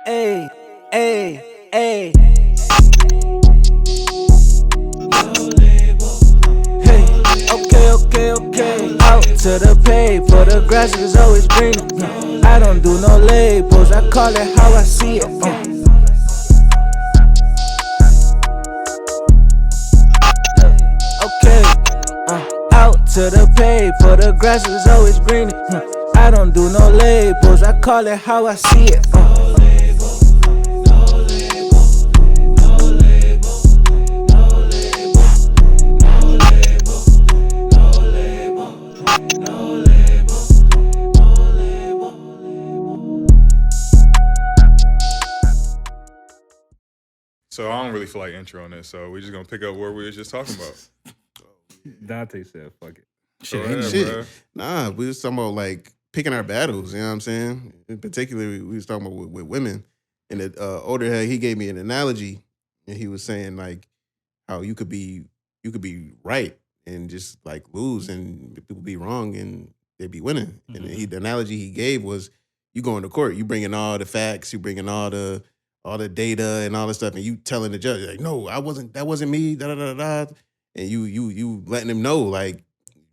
Hey, hey, hey. Hey, okay. Out to the pay for the grass is always greener. I don't do no labels, I call it how I see it. Okay, out to the pay for the grass is always greener. I don't do no labels, I call it how I see it. So I don't really feel like intro on this, so we're just gonna pick up where we were just talking about. Dante said, "Fuck it." Go Ain't ahead, shit. bro. Nah, we was talking about like picking our battles. You know what I'm saying? In particular, we was talking about with women. And the older head, he gave me an analogy, and he was saying like how you could be right and just like lose, and people be wrong and they be winning. And the analogy he gave was you going to court, you bringing all the facts, you bringing all the data and all this stuff, and you telling the judge like, no, that wasn't me, da da da da, and you letting him know like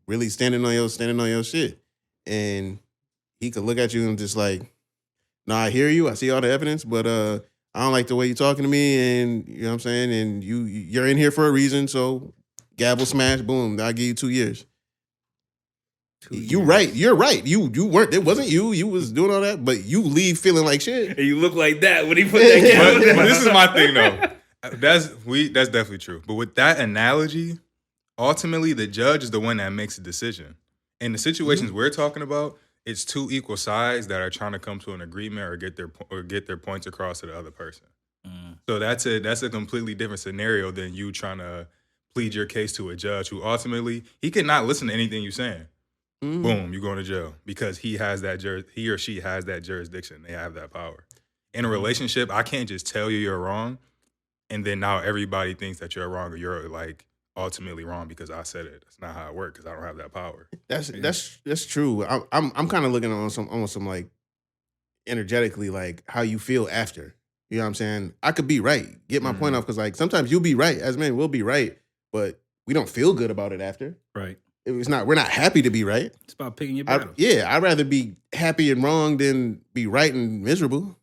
really standing on your shit, and he could look at you and just like, no, I hear you, I see all the evidence, but I don't like the way you're talking to me, and you know what I'm saying, and you're in here for a reason, so gavel smash, boom, I'll give you 2 years. You're right. You weren't. It wasn't you. You was doing all that, but you leave feeling like shit. And you look like that when he put that camera. But this is my thing though. That's definitely true. But with that analogy, ultimately the judge is the one that makes the decision. In the situations we're talking about, it's two equal sides that are trying to come to an agreement or get their points across to the other person. So that's a completely different scenario than you trying to plead your case to a judge who ultimately he cannot listen to anything you're saying. Boom, you're going to jail because he or she has that jurisdiction. They have that power. In a relationship, I can't just tell you you're wrong, and then now everybody thinks that you're wrong or you're like ultimately wrong because I said it. That's not how it works because I don't have that power. That's true. I'm kind of looking on some like energetically like how you feel after. You know what I'm saying? I could be right. Get my point off because like sometimes you'll be right. As men, we'll be right, but we don't feel good about it after. Right. We're not happy to be right. It's about picking your battles. I'd rather be happy and wrong than be right and miserable.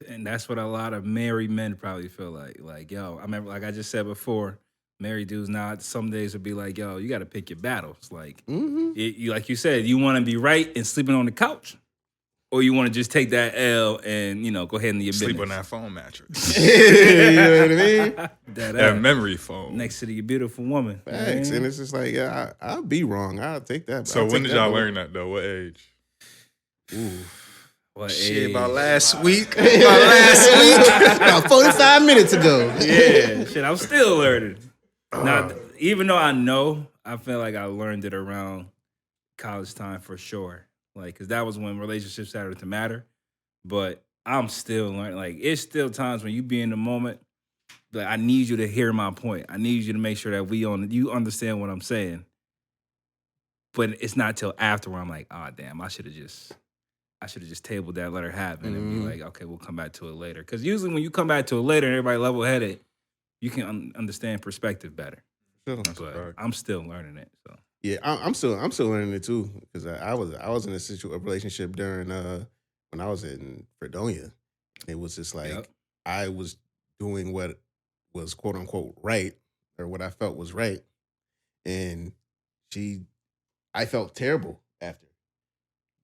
And that's what a lot of married men probably feel like. Like, yo, I remember, like I just said before, married dudes now, some days would be like, yo, you got to pick your battles. Like, you like you said, you want to be right and sleeping on the couch, or you want to just take that L and, go ahead and do your Sleep business. on that phone mattress. You know what I mean? that memory phone. next to your beautiful woman. Facts. Man. And it's just like, yeah, I'll be wrong. I'll take that. So when did y'all learn that though? What age? What Shit, age? about last week. About 45 minutes ago. Yeah, shit, I'm still learning. Now, even though I know, I feel like I learned it around college time for sure. Like, because that was when relationships started to matter. But I'm still learning. Like, it's still times when you be in the moment, like, I need you to hear my point. I need you to make sure that you understand what I'm saying. But it's not till after where I'm like, oh, damn, I should have just tabled that, let her have it, and be like, okay, we'll come back to it later. Because usually when you come back to it later and everybody level-headed, you can understand perspective better. Sure. But I'm still learning it. So Yeah, I'm still learning it too because I was in a relationship during when I was in Fredonia. It was just like I was doing what was quote unquote right or what I felt was right, and I felt terrible after,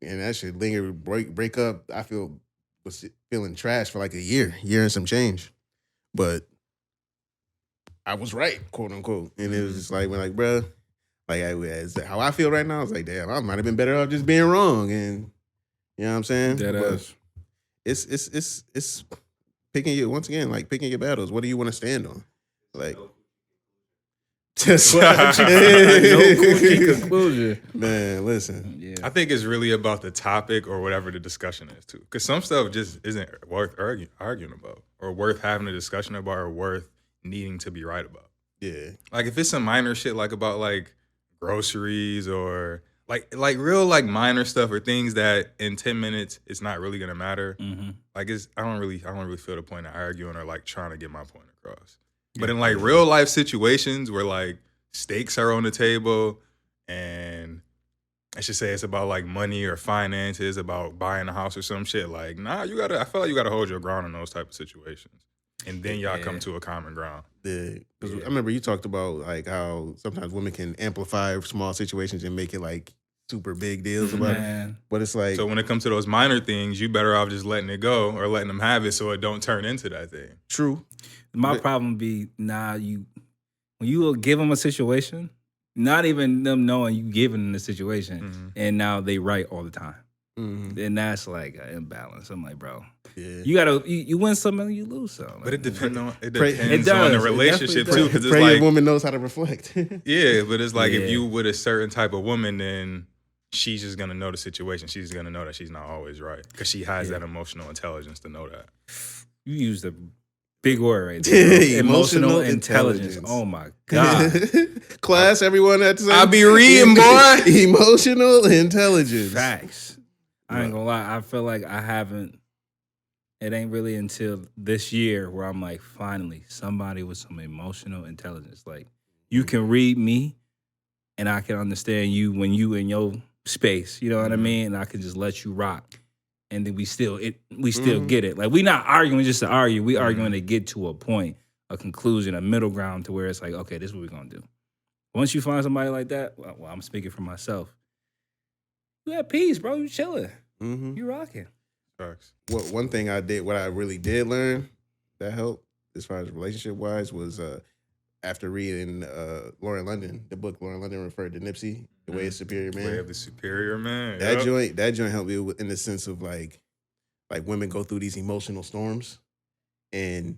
and that shit lingered. Break up. Was feeling trash for like a year and some change, but I was right, quote unquote, and it was just like when like, bruh. Like, how I feel right now, I was like, damn, I might have been better off just being wrong. And, you know what I'm saying? But it's picking picking your battles. What do you want to stand on? Like, no conclusion. Man, listen. Yeah. I think it's really about the topic or whatever the discussion is too. Because some stuff just isn't worth arguing about or worth having a discussion about or worth needing to be right about. Yeah. Like if it's some minor shit like about like groceries or like real like minor stuff or things that in 10 minutes it's not really gonna matter. Mm-hmm. Like I don't really feel the point of arguing or like trying to get my point across. But in like real life situations where like stakes are on the table and I should say it's about like money or finances, about buying a house or some shit. Like, nah, I feel like you gotta hold your ground in those type of situations. And then y'all come to a common ground. I remember you talked about like how sometimes women can amplify small situations and make it like super big deals about it. But it's like, so when it comes to those minor things, you better off just letting it go or letting them have it so it don't turn into that thing. True. My problem be when you give them a situation, not even them knowing you giving them the situation, and now they right all the time. Then that's like an imbalance. I'm like, bro, you gotta you win something, you lose something. But it depends on It the relationship too, because it's pray like your woman knows how to reflect. yeah, but it's like if you with a certain type of woman, then she's just gonna know the situation. She's gonna know that she's not always right because she has that emotional intelligence to know that. You used a big word right there. Emotional intelligence. Oh my God. Class, everyone at the same I be reading, boy. Emotional intelligence. Facts. I ain't gonna lie. I feel like it ain't really until this year where I'm like, finally, somebody with some emotional intelligence. Like, you can read me and I can understand you when you in your space. You know what I mean? And I can just let you rock. And then we still get it. Like, we not arguing just to argue. We arguing to get to a point, a conclusion, a middle ground to where it's like, okay, this is what we're gonna do. Once you find somebody like that, well, I'm speaking for myself. You at peace, bro. You chilling. You rocking. Facts. One thing I did, what I really did learn that helped as far as relationship wise was after reading Lauren London, the book Lauren London referred to Nipsey, The Way of Superior Man. Way of the Superior Man. That joint helped me in the sense of like women go through these emotional storms and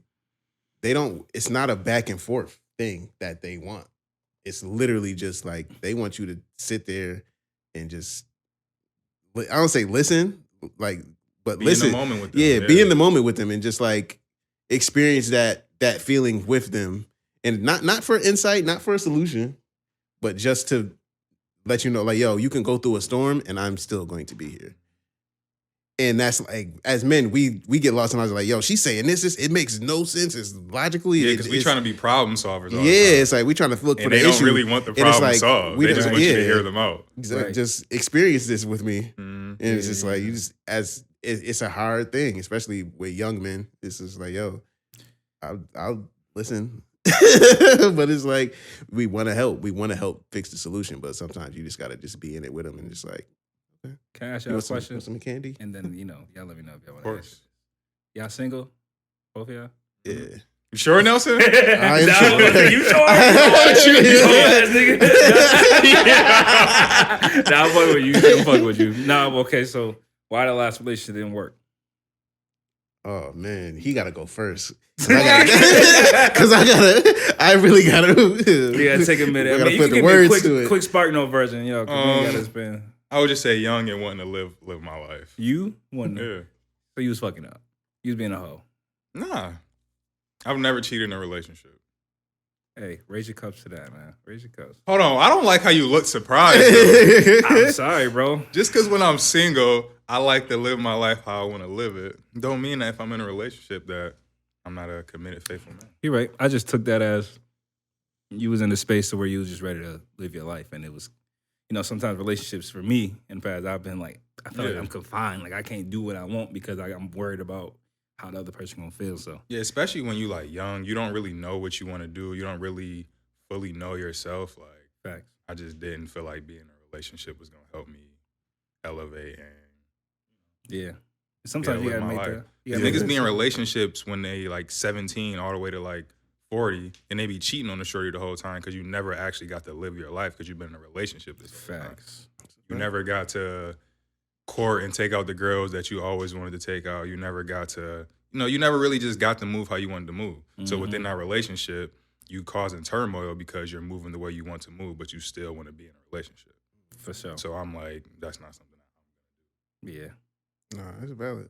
it's not a back and forth thing that they want. It's literally just like they want you to sit there and just, I don't say listen, like, but listen. In the moment with them. Yeah, be in the moment with them and just like experience that feeling with them. And not for insight, not for a solution, but just to let you know, like, yo, you can go through a storm and I'm still going to be here. And that's like, as men, we get lost in our like, yo, she's saying this, it makes no sense. It's logically. Yeah, because we're trying to be problem solvers. Yeah, it's like we're trying to look for the issue. And they don't really want the problem solved. They just want you to hear them out. Exactly. Right. Just experience this with me. And it's just like, it's a hard thing, especially with young men. It's just like, yo, I'll listen. But it's like, we want to help. We want to help fix the solution. But sometimes you just got to just be in it with them and just like, okay. Can I ask y'all a question? Want some candy? And then, y'all let me know if y'all want to ask. Y'all single? Both of y'all? Yeah. You sure, Nelson? I am sure. You sure? Nah, I'm fucking with you. I'm fucking with you. Nah, okay, so why the last relationship didn't work? Oh, man. He got to go first. Because I really got to. You got to take a minute. I mean, you put can the give words me a to it. quick spark note version. You got to spend. I would just say young and wanting to live my life. You? Wanting to? Yeah. So you was fucking up. You was being a hoe. Nah. I've never cheated in a relationship. Hey, raise your cups to that, man. Raise your cups. Hold on. I don't like how you look surprised, though. I'm sorry, bro. Just because when I'm single, I like to live my life how I want to live it. Don't mean that if I'm in a relationship that I'm not a committed, faithful man. You're right. I just took that as you was in the space where you was just ready to live your life. And it was, sometimes relationships for me in the past, I've been like, I feel like I'm confined. Like I can't do what I want because I'm worried about how the other person gonna feel. So yeah, especially when you like young, you don't really know what you want to do. You don't really fully know yourself. Like, facts. I just didn't feel like being in a relationship was gonna help me elevate and Sometimes you gotta make that. Niggas be in relationships when they like 17 all the way to like 40, and they be cheating on the shorty the whole time because you never actually got to live your life because you've been in a relationship this whole time. Facts. You never got to court and take out the girls that you always wanted to take out. You never got to, you never really just got to move how you wanted to move. Mm-hmm. So within that relationship, you causing turmoil because you're moving the way you want to move, but you still want to be in a relationship. For sure. So I'm like, that's not something I'm going to do. Yeah. No, that's valid.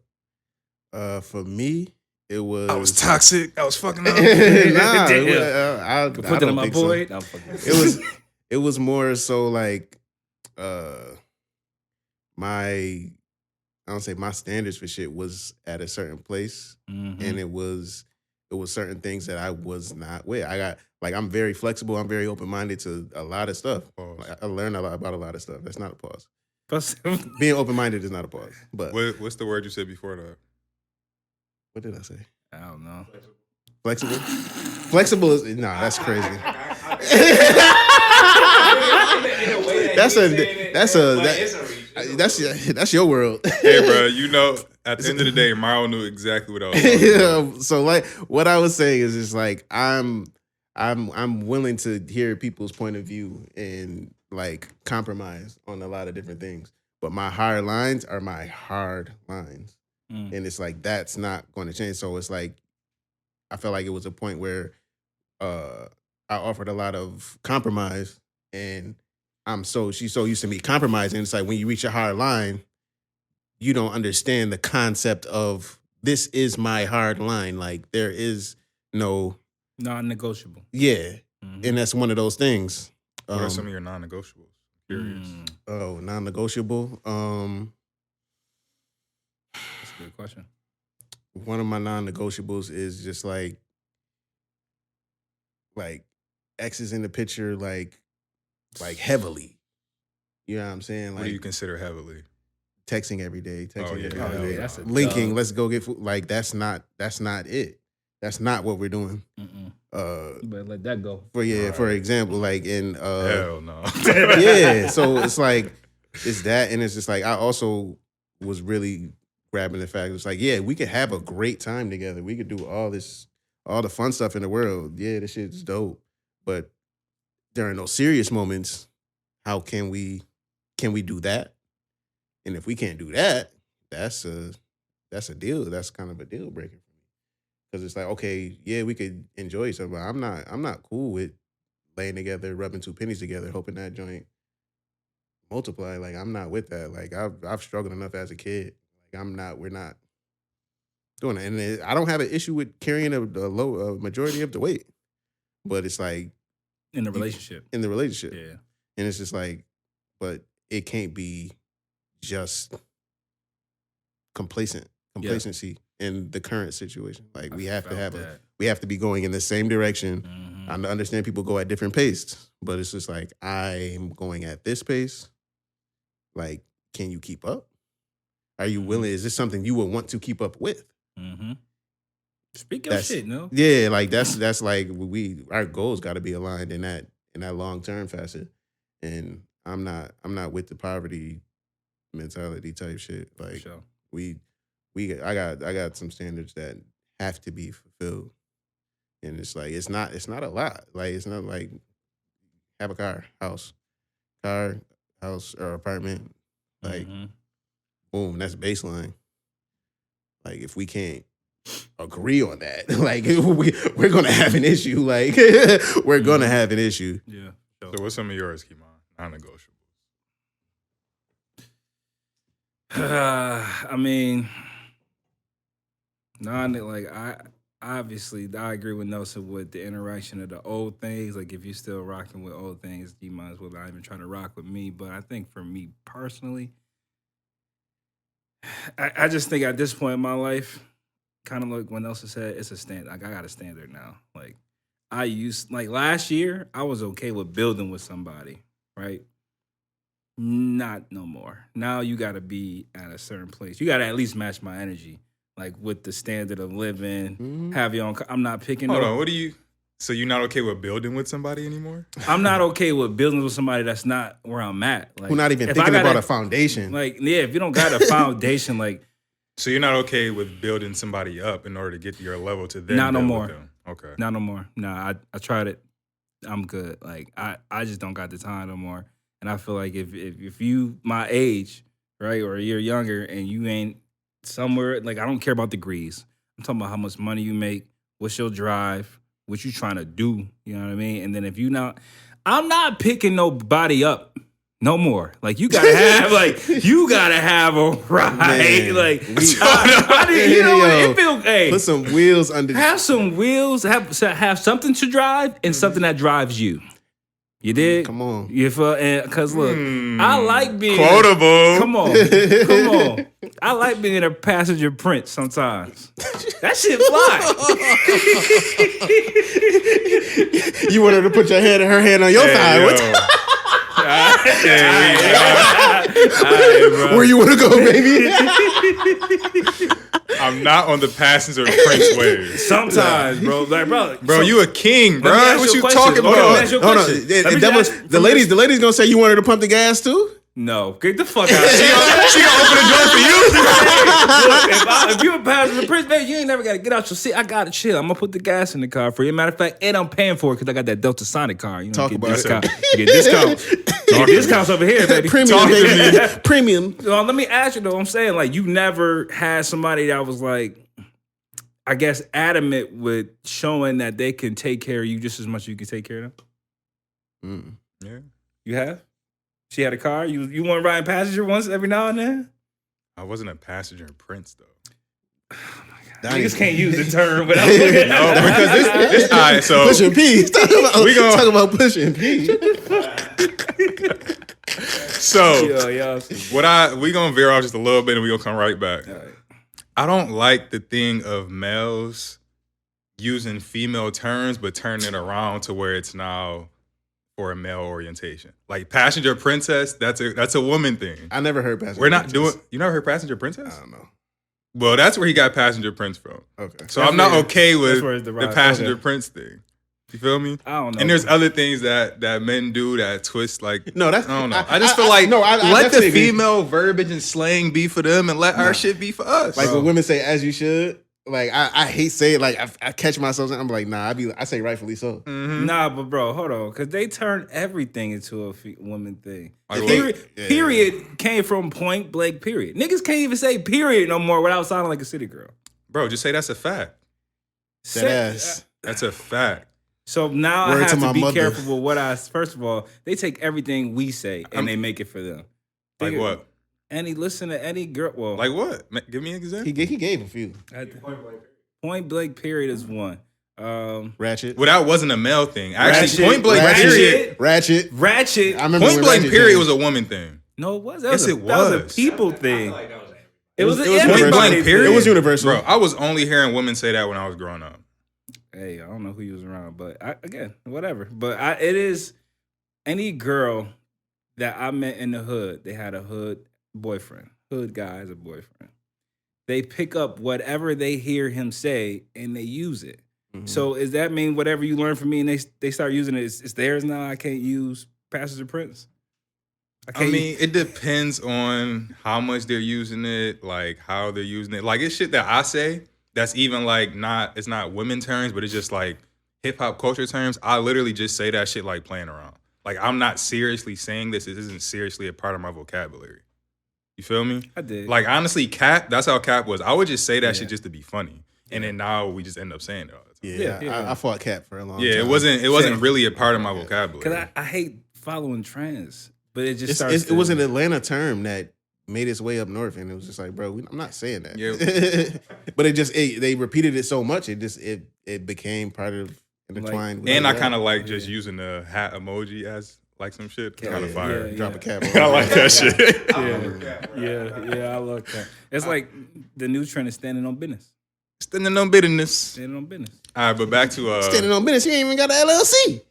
For me, it was. I was toxic. I was fucking up. I put that on my boy. it was more so like my I don't say my standards for shit was at a certain place, Mm-hmm. and it was certain things that I was not with. I got like I'm very flexible. I'm very open minded to a lot of stuff. Pause. Like, I learned a lot about a lot of stuff. That's not a pause. Plus, Being open minded is not a pause. But What's the word you said before that? what did I say? I don't know. Flexible. Flexible is that's crazy. That's your world. Hey, bro, you know, at the end of the day, Mario knew exactly what I was talking about. So like what I was saying is just like I'm willing to hear people's point of view and like compromise on a lot of different things. But my hard lines are my hard lines. And it's like that's not going to change. So it's like I felt like it was a point where I offered a lot of compromise, and she's so used to me compromising. It's like when you reach a hard line, you don't understand the concept of this is my hard line. Like there is no Non-negotiable. yeah, and that's one of those things. What are some of your non-negotiables? Curious. Oh, non-negotiable. That's a good question. One of my non-negotiables is just like X is in the picture like heavily. You know what I'm saying? What Like do you consider heavily? texting every day, yeah. That's a linking. dub. Let's go get food. Like that's not it. That's not what we're doing. You better let that go. For example, like in Hell no. yeah. So it's like it's that, and it's just like I also was really grabbing the fact it's like we could have a great time together. We could do all the fun stuff in the world. Yeah, this shit's dope. But during those serious moments, how can we do that? And if we can't do that, that's a deal. That's kind of a deal breaker for me. Because it's like, okay, yeah, we could enjoy each other, but I'm not cool with laying together, rubbing two pennies together, hoping that joint multiply. Like I'm not with that. Like I've struggled enough as a kid. Like we're not doing it. And I don't have an issue with carrying a majority of the weight, but it's like In the relationship. Yeah. Yeah. And it's just like, but it can't be just complacency in the current situation. Like we have to have we have to be going in the same direction. I understand people go at different paces, but it's just like I'm going at this pace. Like, can you keep up? Are you willing? Is this something you would want to keep up with? Speak your shit, no? Yeah, like that's like our goals got to be aligned in that long term facet. And I'm not with the poverty mentality type shit. Like Sure. I got some standards that have to be fulfilled. And it's like it's not a lot. Like it's not like have a car, house, or apartment. Like boom, that's baseline. Like if we can't agree on that, like we're gonna have an issue. Like we're gonna have an issue. Yeah. So what's some of yours, Kiman? Non-negotiables. I mean, obviously I agree with Nelson with the interaction of the old things. Like if you're still rocking with old things, you might as well not even try to rock with me. But I think for me personally, I just think at this point in my life, kind of like when Nelson said, it's a standard. Like I got a standard now. Like last year, I was okay with building with somebody, right? Not no more. Now you got to be at a certain place. You got to at least match my energy, like with the standard of living. Have your own. I'm not picking. Hold on. What do you? So you're not okay with building with somebody anymore? I'm not okay with building with somebody that's not where I'm at. Like, who not even thinking about a foundation. Like if you don't got a foundation, like. So you're not okay with building somebody up in order to get to your level to then Not no build more. with them? Okay. Not no more. Nah, I tried it. I'm good. Like I just don't got the time no more. And I feel like if you my age, right, or you're younger and you ain't somewhere, like I don't care about degrees. I'm talking about how much money you make, what's your drive, what you trying to do. You know what I mean? And then if you not, I'm not picking nobody up. No more. Like you gotta have a ride. Man, like you know what? It feels. Hey, put some wheels under. Have some wheels. Have something to drive and something that drives you. You did? Come on. You feel? Because look, I like being quotable. Come on. I like being a passenger prince sometimes. That shit fly. You want her to put her hand on your thigh. Yo. Where you want to go, baby? I'm not on the passenger prince wave. Sometimes, bro. Like, Bro, you a king, bro. Let me ask What you you a question. talking Hold on, let me about? ask you a Hold on. question. The ladies gonna say you want her to pump the gas too? No, get the fuck out of here. She gonna open the door for you? Look, if you a passenger prince, baby, you ain't never got to get out your seat. I got to chill. I'm going to put the gas in the car for you. Matter of fact, and I'm paying for it because I got that Delta Sonic car. You know, Talk get about discount. You get discounts. You get discounts over here, baby. Premium, baby. Premium. Well, let me ask you, though. I'm saying, like, you never had somebody that was, like, I guess, adamant with showing that they can take care of you just as much as you can take care of them? Yeah. You have? She had a car? You want to ride passenger once every now and then? I wasn't a passenger prince, though. Niggas can't use the term without looking at No, because this all right, so Pushing P. Talk about pushing P. So Yo. we gonna veer off just a little bit and we gonna come right back. All right. I don't like the thing of males using female terms but turning it around to where it's now for a male orientation. Like passenger princess, that's a woman thing. I never heard passenger. We're not princess. doing. You never heard passenger princess? I don't know. Well, that's where he got passenger prince from. Okay. So I'm not okay with where it's the derived. passenger Okay. prince thing. You feel me? I don't know. And there's other things that men do that twist like. No, that's I don't know. I just feel like I let the definitely agree. female verbiage and slang be for them and let our shit be for us. Like when women say "as you should," like I hate saying like I catch myself. I'm like, nah. I say rightfully so. Nah, but bro, hold on, because they turn everything into a woman thing. Like, Period came from point blank. Period. Niggas can't even say period no more without sounding like a city girl. Bro, just say that's a fact. That ass. That's a fact. So now Word I to have my to be mother. careful with what I. First of all, they take everything we say and they make it for them. Like what? Listen to any girl. Well, Like what? Give me an example. He gave a few. point blank. Period is one. Ratchet. Well, that wasn't a male thing. Actually, Ratchet. point blank Ratchet. period. Ratchet. I remember Point when blank Ratchet period came. was a woman thing. No, it was. Yes, That it was a was. people thing. It was an It was everybody universal. Point blank thing. period. It was universal. Bro, I was only hearing women say that when I was growing up. Hey, I don't know who you was around, but again, whatever. But it is any girl that I met in the hood. They had a hood boyfriend, hood guy as a boyfriend. They pick up whatever they hear him say and they use it. Mm-hmm. So does that mean whatever you learn from me and they start using it, it's theirs now? I can't use Passenger Prince. I mean, it depends on how much they're using it, like how they're using it. Like it's shit that I say that's even like it's not women terms, but it's just like hip hop culture terms. I literally just say that shit like playing around. Like I'm not seriously saying this. It isn't seriously a part of my vocabulary. You feel me? I did. Like honestly, cap. That's how cap was. I would just say that shit just to be funny, and then now we just end up saying it all the time. Yeah. I fought Cap for a long time. Yeah, it wasn't really a part of my vocabulary. Because I hate following trends, but it just It was an Atlanta term that made its way up north, and it was just like, bro, I'm not saying that. Yeah. But they repeated it so much, it became part of intertwined. And I kind of like just using the hat emoji as like some shit. Kind of fire. yeah. drop a cap. I like that shit. Yeah, I love that. It's like the new trend is standing on business. Standing on business. Standing on business. All right, but back to Standing on business, you ain't even got an LLC.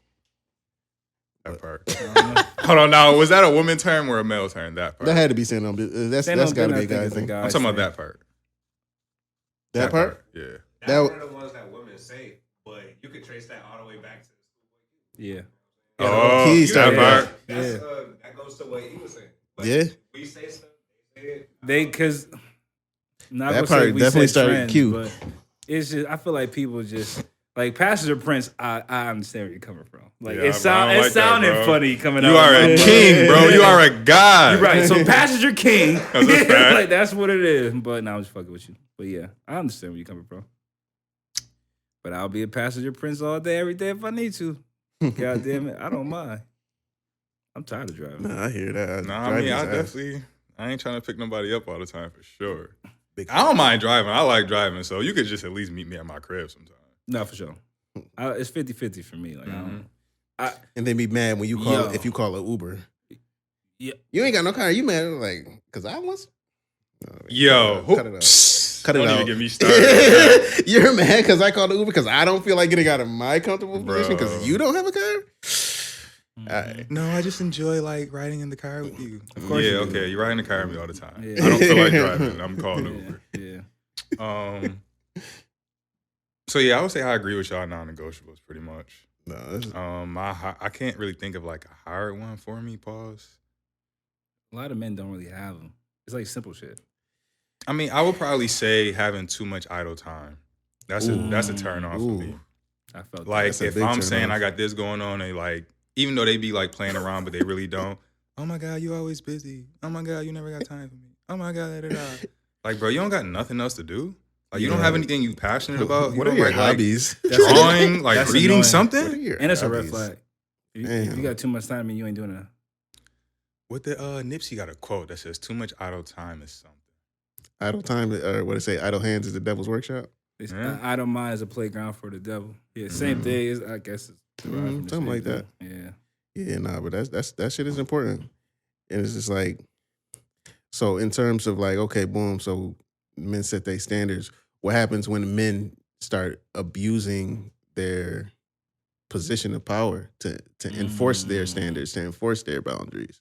that part. Hold on, now was that a woman term or a male term? That part. That had to be standing on business. That's got to be a guy thing. I'm talking about that part. That part? Yeah. That's one of the ones that women say, but you could trace that all the way back to the Yeah. Oh, keys that to part. it. That's, that goes to what he was saying. Like, Yeah. we say stuff, they say it. Because not That gonna part say we definitely said started trends, Q. but it's just I feel like people just like Passenger Prince. I understand where you're coming from. Like Yeah, it but I don't like that, sounded bro. funny coming out. You are a king, bro. You are a god. You're right. So Passenger King. That's a fact. Like that's what it is. But now I'm just fucking with you. But yeah, I understand where you're coming from. But I'll be a Passenger Prince all day, every day if I need to. God damn it, I don't mind. I'm tired of driving. Nah, I hear that. Nah, I mean, I ain't trying to pick nobody up all the time for sure. I don't mind driving. I like driving, so you could just at least meet me at my crib sometime. No, for sure. It's 50-50 for me. Like and then be mad when you call if you call an Uber. Yeah. You ain't got no car. You mad? Like, because I was. No, Yo, cut it out. Cut it don't out. even get me started. You're mad because I called the Uber because I don't feel like getting out of my comfortable position Bro. because you don't have a car. No, I just enjoy like riding in the car with you. Of course Yeah, you do. okay. You ride in the car with me all the time. Yeah. I don't feel like driving. I'm calling Yeah. Uber. So yeah, I would say I agree with y'all non-negotiables pretty much. No, this is, I can't really think of like a hard one for me. Pause. A lot of men don't really have them. It's like simple shit. I mean, I would probably say having too much idle time. That's a turn off for me. I felt Like That's a if big I'm turn saying off. I got this going on, and like even though they be like playing around, but they really don't. Oh my God, you always busy. Oh my God, you never got time for me. Oh my God, da, da, da. Like bro, you don't got nothing else to do. Like you don't have anything you passionate about. what you are don't your write, like, hobbies? drawing, like That's reading annoying. What are something. your and it's a red hobbies? flag. If Damn. you got too much time and you ain't doing it. What the Nipsey got a quote that says, "Too much idle time is something." Idle time, or what they say, idle hands is the devil's workshop. It's, Yeah. idle mind is a playground for the devil. Yeah, same thing. Is I guess it's derived from the Something same like that. thing. Yeah. Yeah, nah, but that shit is important. And it's just like, so in terms of like, okay, boom, so men set their standards. What happens when men start abusing their position of power to enforce their standards, to enforce their boundaries?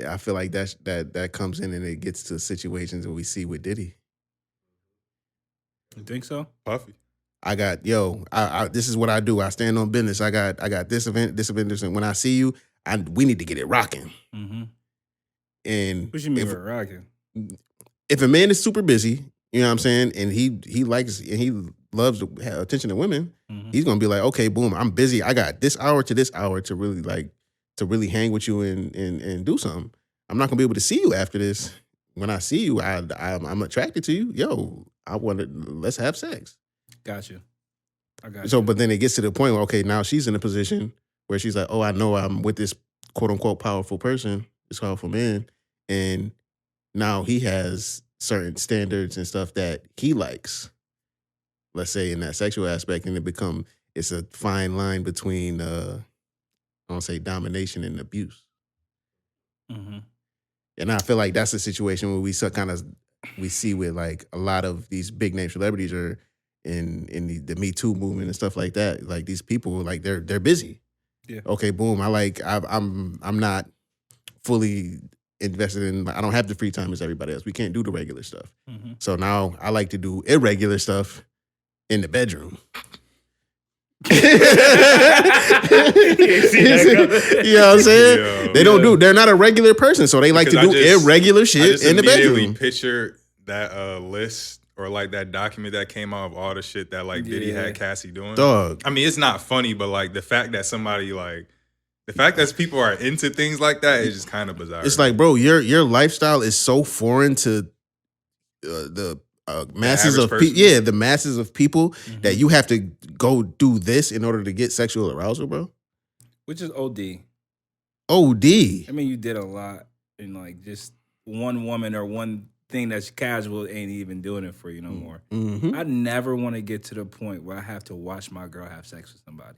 I feel like that comes in and it gets to situations that we see with Diddy. You think so? Puffy. I got, I this is what I do. I stand on business. I got this event, and when I see you, we need to get it rocking. Mm-hmm. And What you mean if, we're rocking? if a man is super busy, you know what I'm saying, and he likes and he loves to have attention to women, Mm-hmm. he's gonna be like, okay, boom, I'm busy. I got this hour to really hang with you and do something. I'm not gonna be able to see you after this. When I see you, I'm attracted to you. Yo, let's have sex. Got you. I got So, you. but then it gets to the point where, okay, now she's in a position where she's like, oh, I know I'm with this quote unquote powerful person, this powerful man. And now he has certain standards and stuff that he likes, let's say in that sexual aspect. And it's a fine line between, I don't say domination and abuse. Mm-hmm. And I feel like that's a situation where we see with like a lot of these big name celebrities are in the Me Too movement and stuff like that. Like these people, like they're busy. Yeah. Okay, boom. I'm not fully invested in. I don't have the free time as everybody else. We can't do the regular stuff. Mm-hmm. So now I like to do irregular stuff in the bedroom. You know what I'm saying? Yo. They're not a regular person, so they like to Because do I just- irregular I shit just in the immediately bedroom. picture that list or like that document that came out of all the shit that like Diddy Yeah. had Cassie doing. Dog. I mean, it's not funny, but like the fact that people are into things like that is just kind of bizarre. It's like, bro, your lifestyle is so foreign to the masses average of person? people. Yeah, the masses of people Mm-hmm. that you have to go do this in order to get sexual arousal, bro. Which is OD. OD. I mean, you did a lot in like just one woman or one thing that's casual ain't even doing it for you no more. Mm-hmm. I never want to get to the point where I have to watch my girl have sex with somebody.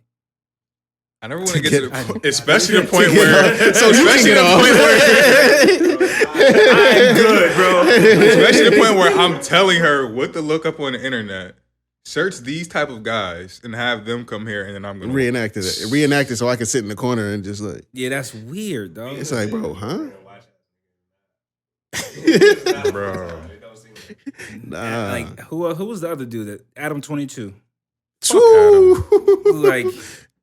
I never want to get to the I- point, especially the point where, So you can especially get the off. point where, I'm good, bro. especially the point where I'm telling her what to look up on the internet. Search these type of guys and have them come here, and then I'm gonna Reenact it so I can sit in the corner and just like, Yeah, that's weird, dog. it's like, bro, huh? bro. Nah. Like who was the other dude? That Adam 22. Woo. Like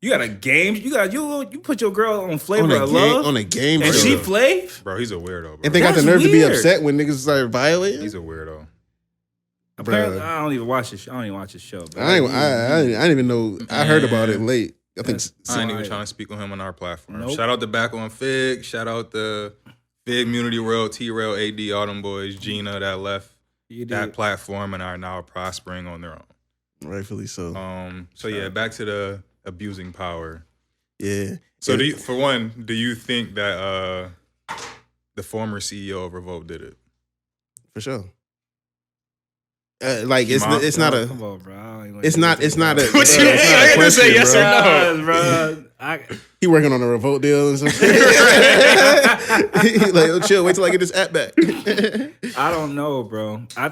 you got a game. You put your girl on Flavor of Love, on a game and show. she Flav. Bro, he's a weirdo, bro. And they got the That's nerve to be weird. upset when niggas start violating. He's a weirdo. Apparently, Bruh. I don't even watch this. I don't even watch this show. But I didn't even know. I heard about it late. I think I ain't even Right. trying to speak on him on our platform. Nope. Shout out to Back on Fig. Shout out the Fig Community World, T-Rail, AD, all them boys, Gina that left you that did. platform and are now prospering on their own. rightfully so. So yeah, back to the abusing power. Yeah. So And- do you think that the former CEO of Revolt did it? for sure. Like it's Kiman? it's not a Come on, bro. I don't even it's not a What you it's not a mean? I gotta say question, yes bro. or no? Bro. He working on a Revolt deal and some shit. He like, oh, chill, wait till I get this app back. I don't know, bro. I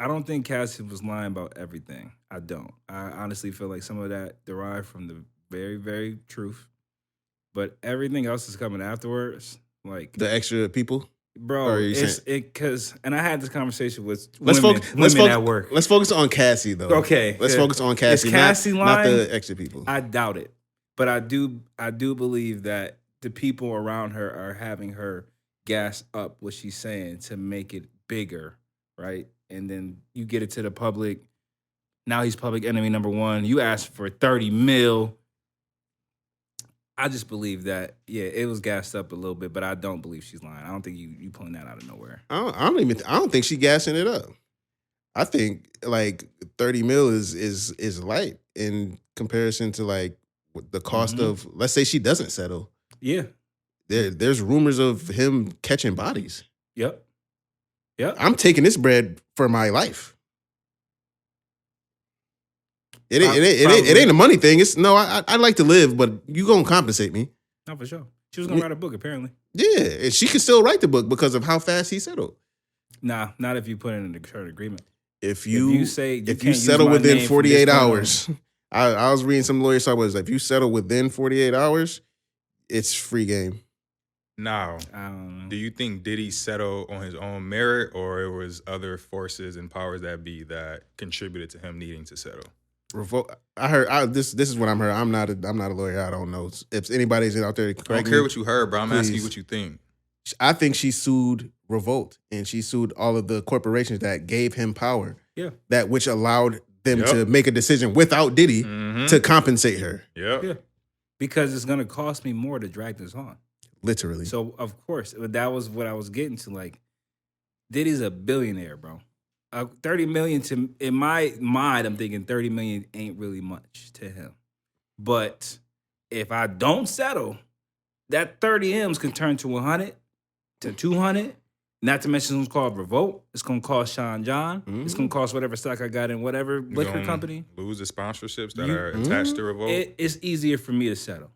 don't think Cassie was lying about everything. I don't. I honestly feel like some of that derived from the very, very truth. But everything else is coming afterwards. Like The extra people. bro, Or are you it's because, and I had this conversation with Let's women focus at work. Let's focus on Cassie though. Okay, Let's focus on Cassie, Is Cassie not lying? the extra people. I doubt it, but I do believe that the people around her are having her gas up what she's saying to make it bigger, right? And then you get it to the public. Now he's public enemy number one. You asked for 30 mil. I just believe that, yeah, it was gassed up a little bit, but I don't believe she's lying. I don't think you pulling that out of nowhere. I don't think she gassing it up. I think like 30 mil is light in comparison to like the cost of, let's say she doesn't settle. Yeah. There's rumors of him catching bodies. Yep. I'm taking this bread for my life. It ain't a money thing. It's no, I'd like to live, but you gonna compensate me. No, for sure. She was gonna write a book, apparently. Yeah, and she can still write the book because of how fast he settled. Nah, not if you put in an current agreement. If you say you if can't you use settle my within name from 48 this point on. hours, I was reading some lawyer side was if you settle within 48 hours, it's free game. Now, I don't know. do you think Diddy settled on his own merit, or it was other forces and powers that be that contributed to him needing to settle? I heard this is what I'm heard. I'm not a lawyer. I don't know if anybody's out there. I don't care what you heard, bro. I'm asking you Please. what you think. I think she sued Revolt and she sued all of the corporations that gave him power. Yeah. That which allowed them Yep. to make a decision without Diddy to compensate her. Yep. Yeah. Because it's gonna cost me more to drag this on. Literally. So of course, that was what I was getting to. Like, Diddy's a billionaire, bro. 30 million in my mind, I'm thinking 30 million ain't really much to him. But if I don't settle, that 30 M's can turn to 100 to 200. Not to mention it's called Revolt. It's gonna cost Sean John. It's gonna cost whatever stock I got in whatever You liquor gonna company. lose the sponsorships that are attached to Revolt. It's easier for me to settle.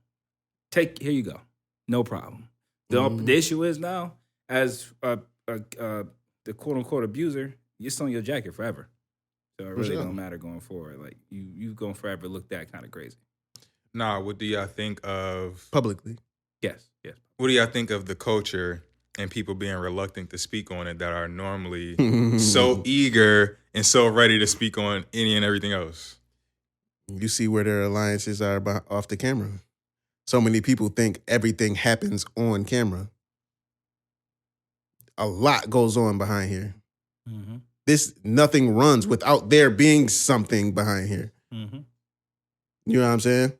Here you go. No problem. The issue is now, as the quote unquote abuser, you're still on your jacket forever. So it really don't matter going forward. Like you gonna forever look that kind of crazy. Nah, what do y'all think of Publicly. Yes. what do y'all think of the culture and people being reluctant to speak on it that are normally so eager and so ready to speak on any and everything else? You see where their alliances are off the camera. So many people think everything happens on camera. A lot goes on behind here. Nothing runs without there being something behind here. You know what I'm saying?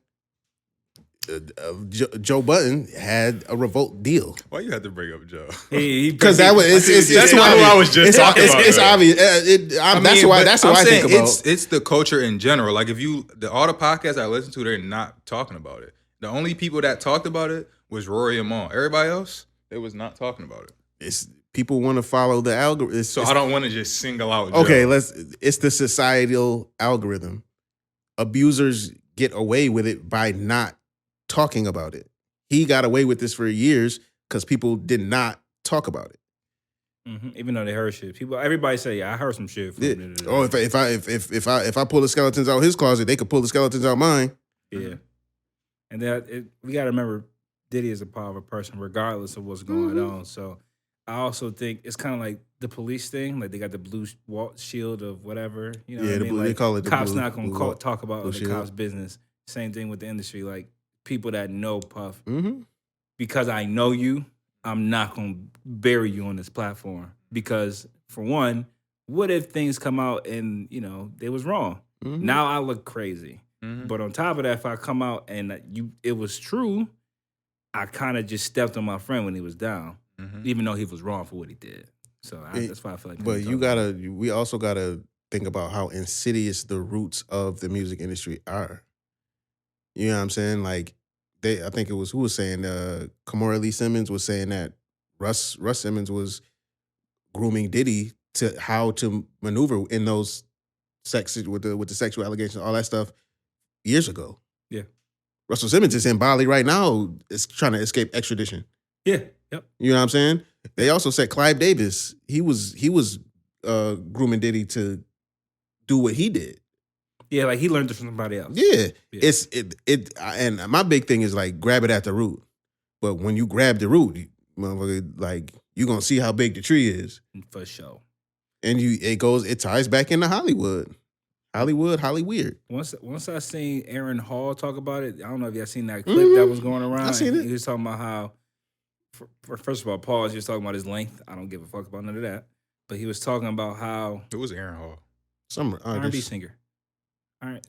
Joe Budden had a Revolt deal. Why you had to bring up Joe? Because that was it's That's too not who obvious. I was just talking about, It's though. obvious. That's what I think about. It's the culture in general. Like if you all the podcasts I listen to, they're not talking about it. The only people that talked about it was Rory and Maul. Everybody else, they was not talking about it. It's people want to follow the algorithm. So I don't want to just single out Joe. Okay, it's the societal algorithm. Abusers get away with it by not talking about it. He got away with this for years because people did not talk about it. Even though they heard shit, everybody say, "Yeah, I heard some shit." From Oh, if I pull the skeletons out his closet, they could pull the skeletons out mine. Yeah, and we got to remember, Diddy is a powerful person, regardless of what's going on. So I also think it's kind of like the police thing. Like they got the blue shield of whatever. You know, what I mean? they call it the cops blue- not gonna blue talk about other shield. cops' business. Same thing with the industry. Like people that know Puff, Mm-hmm. because I know you, I'm not gonna bury you on this platform. Because for one, what if things come out and they was wrong? Now I look crazy. But on top of that, if I come out and it was true, I kind of just stepped on my friend when he was down, even though he was wrong for what he did. So that's why I feel like. But we also gotta think about how insidious the roots of the music industry are. You know what I'm saying? Like I think it was who was saying Kamora Lee Simmons was saying that Russ Simmons was grooming Diddy to how to maneuver in those sex with the sexual allegations, all that stuff years ago. Yeah. Russell Simmons is in Bali right now. Is trying to escape extradition. Yeah. Yep. You know what I'm saying? They also said Clive Davis. He was grooming Diddy to do what he did. Yeah, like he learned it from somebody else. Yeah. Yeah. And my big thing is like grab it at the root. But when you grab the root, motherfucker, like you're gonna see how big the tree is. For sure. And it ties back into Hollywood. Holly weird. Once I seen Aaron Hall talk about it, I don't know if y'all seen that clip that was going around. I seen it. He was talking about how, first of all, pause. He was talking about his length. I don't give a fuck about none of that. But he was talking about how It was Aaron Hall. Some R&B singer. All right.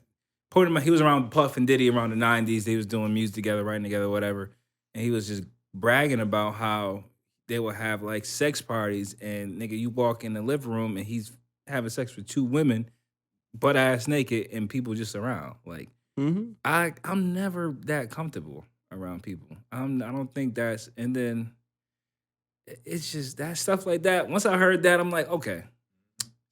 He was around Puff and Diddy around the 90s. They was doing music together, writing together, whatever. And he was just bragging about how they would have like sex parties and nigga, you walk in the living room and he's having sex with 2 women, butt ass naked, and people just around. Like I'm never that comfortable around people. I don't think that's, and then it's just that stuff like that. Once I heard that, I'm like, okay.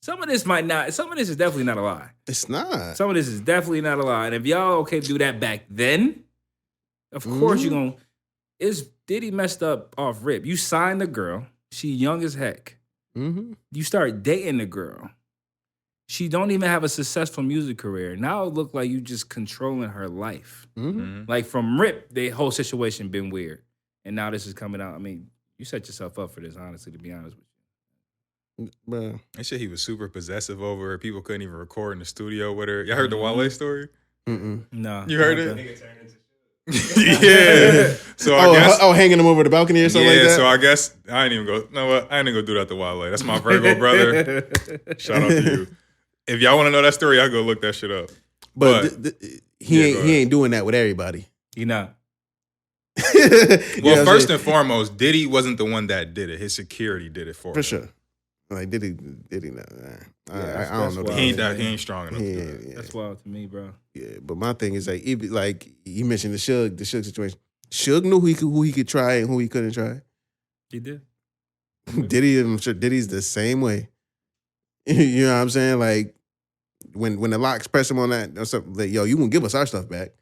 Some of this is definitely not a lie. It's not. Some of this is definitely not a lie. And if y'all okay to do that back then, of course you're going to. Is Diddy messed up off rip? You signed the girl. She young as heck. You start dating the girl. She don't even have a successful music career. Now it look like you just controlling her life. Like from rip, the whole situation been weird. And now this is coming out. I mean, you set yourself up for this, honestly, to be honest with you. Bruh. They said he was super possessive over her. People couldn't even record in the studio with her. Y'all heard the Wale story? No. You heard okay. it? Yeah. So I guess. Hanging him over the balcony or something like that? So I guess I ain't even go. You know what? I ain't even go do that to Wale. That's my Virgo brother. Shout out to you. If y'all want to know that story, y'all go look that shit up. But he ain't doing that with everybody. You not. Well, first and foremost, Diddy wasn't the one that did it. His security did it for him. For sure. Like Diddy, I don't know. He ain't strong enough. To do that. Yeah. That's wild to me, bro. Yeah, but my thing is like, you mentioned the Suge situation. Suge knew who he could try and who he couldn't try. He did. Diddy, I'm sure Diddy's the same way. You know what I'm saying? Like when the Locks pressed him on that, or something, like, yo, you gonna give us our stuff back?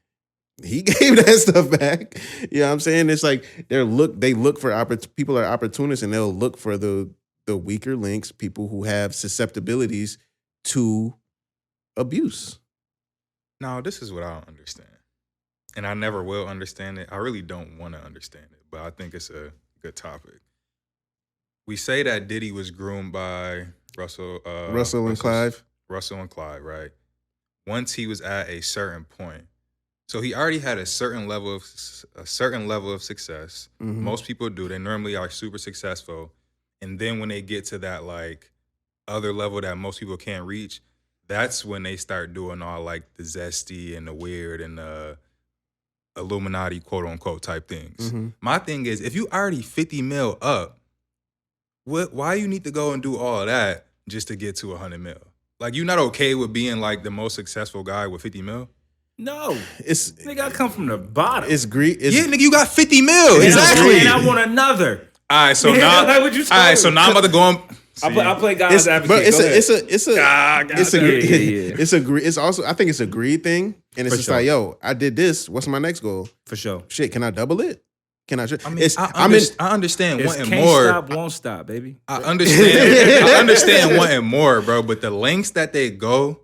He gave that stuff back. You know what I'm saying? It's like they look for people are opportunists and they'll look for the weaker links, people who have susceptibilities to abuse. Now, this is what I don't understand. And I never will understand it. I really don't want to understand it, but I think it's a good topic. We say that Diddy was groomed by Russell and Clive, right? Once he was at a certain point. So he already had a certain level of success. Most people do. They normally are super successful. And then when they get to that like other level that most people can't reach, that's when they start doing all like the zesty and the weird and the Illuminati quote unquote type things. My thing is, if you already 50 mil up, why you need to go and do all of that just to get to 100 mil? Like you not okay with being like the most successful guy with 50 mil? No, nigga, I come from the bottom. It's greed. Yeah, nigga, you got 50 mil. Exactly. And I want another. All right, so now, Like what you all right, so now I'm about to go on. I play God's advocate. But It's a greed. It's also, I think it's a greed thing, and it's For just sure. like, yo, I did this. What's my next goal? for sure. Shit, can I double it? Can I? I mean, I understand It's wanting can't more. stop, won't stop, baby. I understand wanting more, bro. But the lengths that they go,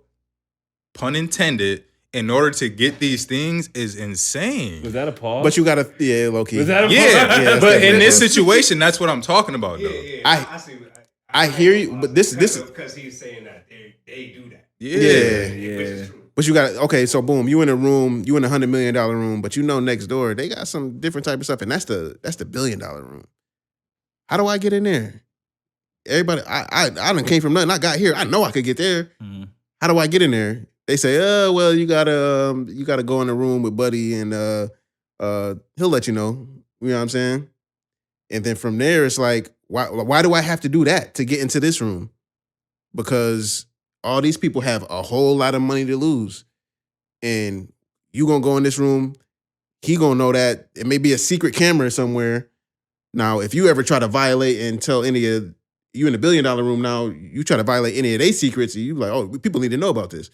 pun intended, in order to get these things is insane. Was that a pause? But you gotta, low key. Was that a Yeah, Yeah, but in this that's- situation, that's what I'm talking about, though. I see. I hear you, but this because he's saying that they do that. Yeah. Which is true. But you got okay. So boom, you in a room, you in $100 million room, but you know next door they got some different type of stuff, and that's the $1 billion room. How do I get in there? Everybody, I done came from nothing. I got here. I know I could get there. How do I get in there? They say, well, you gotta go in the room with Buddy, and he'll let you know. You know what I'm saying? And then from there, it's like, why do I have to do that to get into this room? Because all these people have a whole lot of money to lose. And you gonna go in this room, he gonna know that it may be a secret camera somewhere. Now, if you ever try to violate and tell any of, you in the $1 billion room now, you try to violate any of their secrets, and you like, oh, people need to know about this.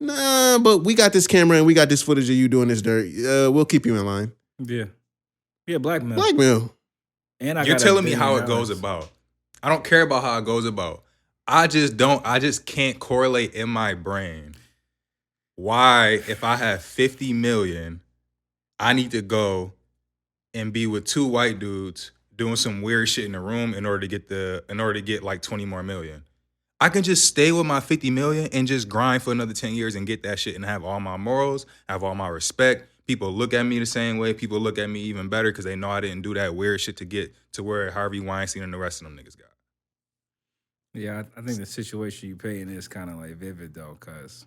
Nah, but we got this camera and we got this footage of you doing this dirt. We'll keep you in line. Yeah. Yeah, blackmail. Blackmail. And You're got a telling me $1 how it billion. goes about. I don't care about how it goes about. I just can't correlate in my brain why, if I have 50 million, I need to go and be with 2 white dudes doing some weird shit in the room in order to get like 20 more million. I can just stay with my 50 million and just grind for another 10 years and get that shit and have all my morals, have all my respect. People look at me the same way. People look at me even better because they know I didn't do that weird shit to get to where Harvey Weinstein and the rest of them niggas got. Yeah, I think the situation you pay in is kind of like vivid though, because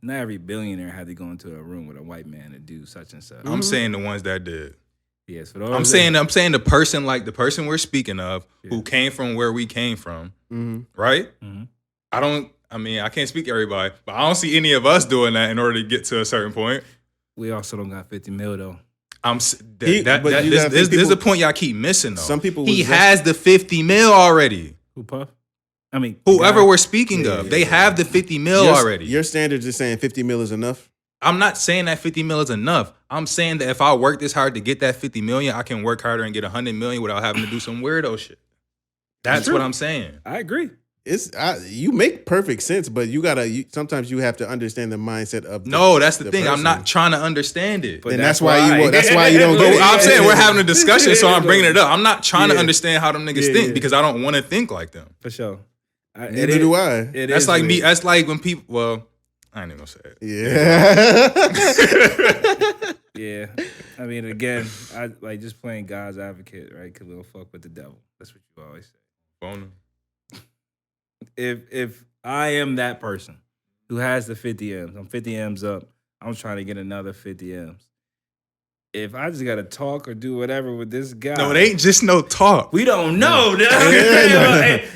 not every billionaire had to go into a room with a white man to do such and such. I'm saying the ones that did. Yes, for I'm saying the person we're speaking of who came from where we came from, right? Mm-hmm. I can't speak to everybody, but I don't see any of us doing that in order to get to a certain point. We also don't got 50 mil though. This is a point y'all keep missing though. Some people he has the 50 mil already. Who, Puff? I mean, whoever we're speaking of, they have the 50 mil already. Your standards is saying 50 mil is enough? I'm not saying that 50 mil is enough. I'm saying that if I work this hard to get that 50 million, I can work harder and get 100 million without having to do some weirdo shit. That's what I'm saying. I agree. You make perfect sense, but sometimes you have to understand the mindset of that's the thing. person. I'm not trying to understand it. And that's why you don't get it. I'm saying we're having a discussion, so I'm bringing it up. I'm not trying to understand how them niggas think because I don't want to think like them. For sure. Neither do I. That's like me. That's like when people. Well, I ain't even gonna say it. Yeah. Yeah. I mean, again, I like just playing God's advocate, right? Because we'll fuck with the devil. That's what you always say. Boner. If I am that person who has the 50 M's, I'm 50 M's up, I'm trying to get another 50 M's. If I just got to talk or do whatever with this guy. No, it ain't just no talk. We don't know. There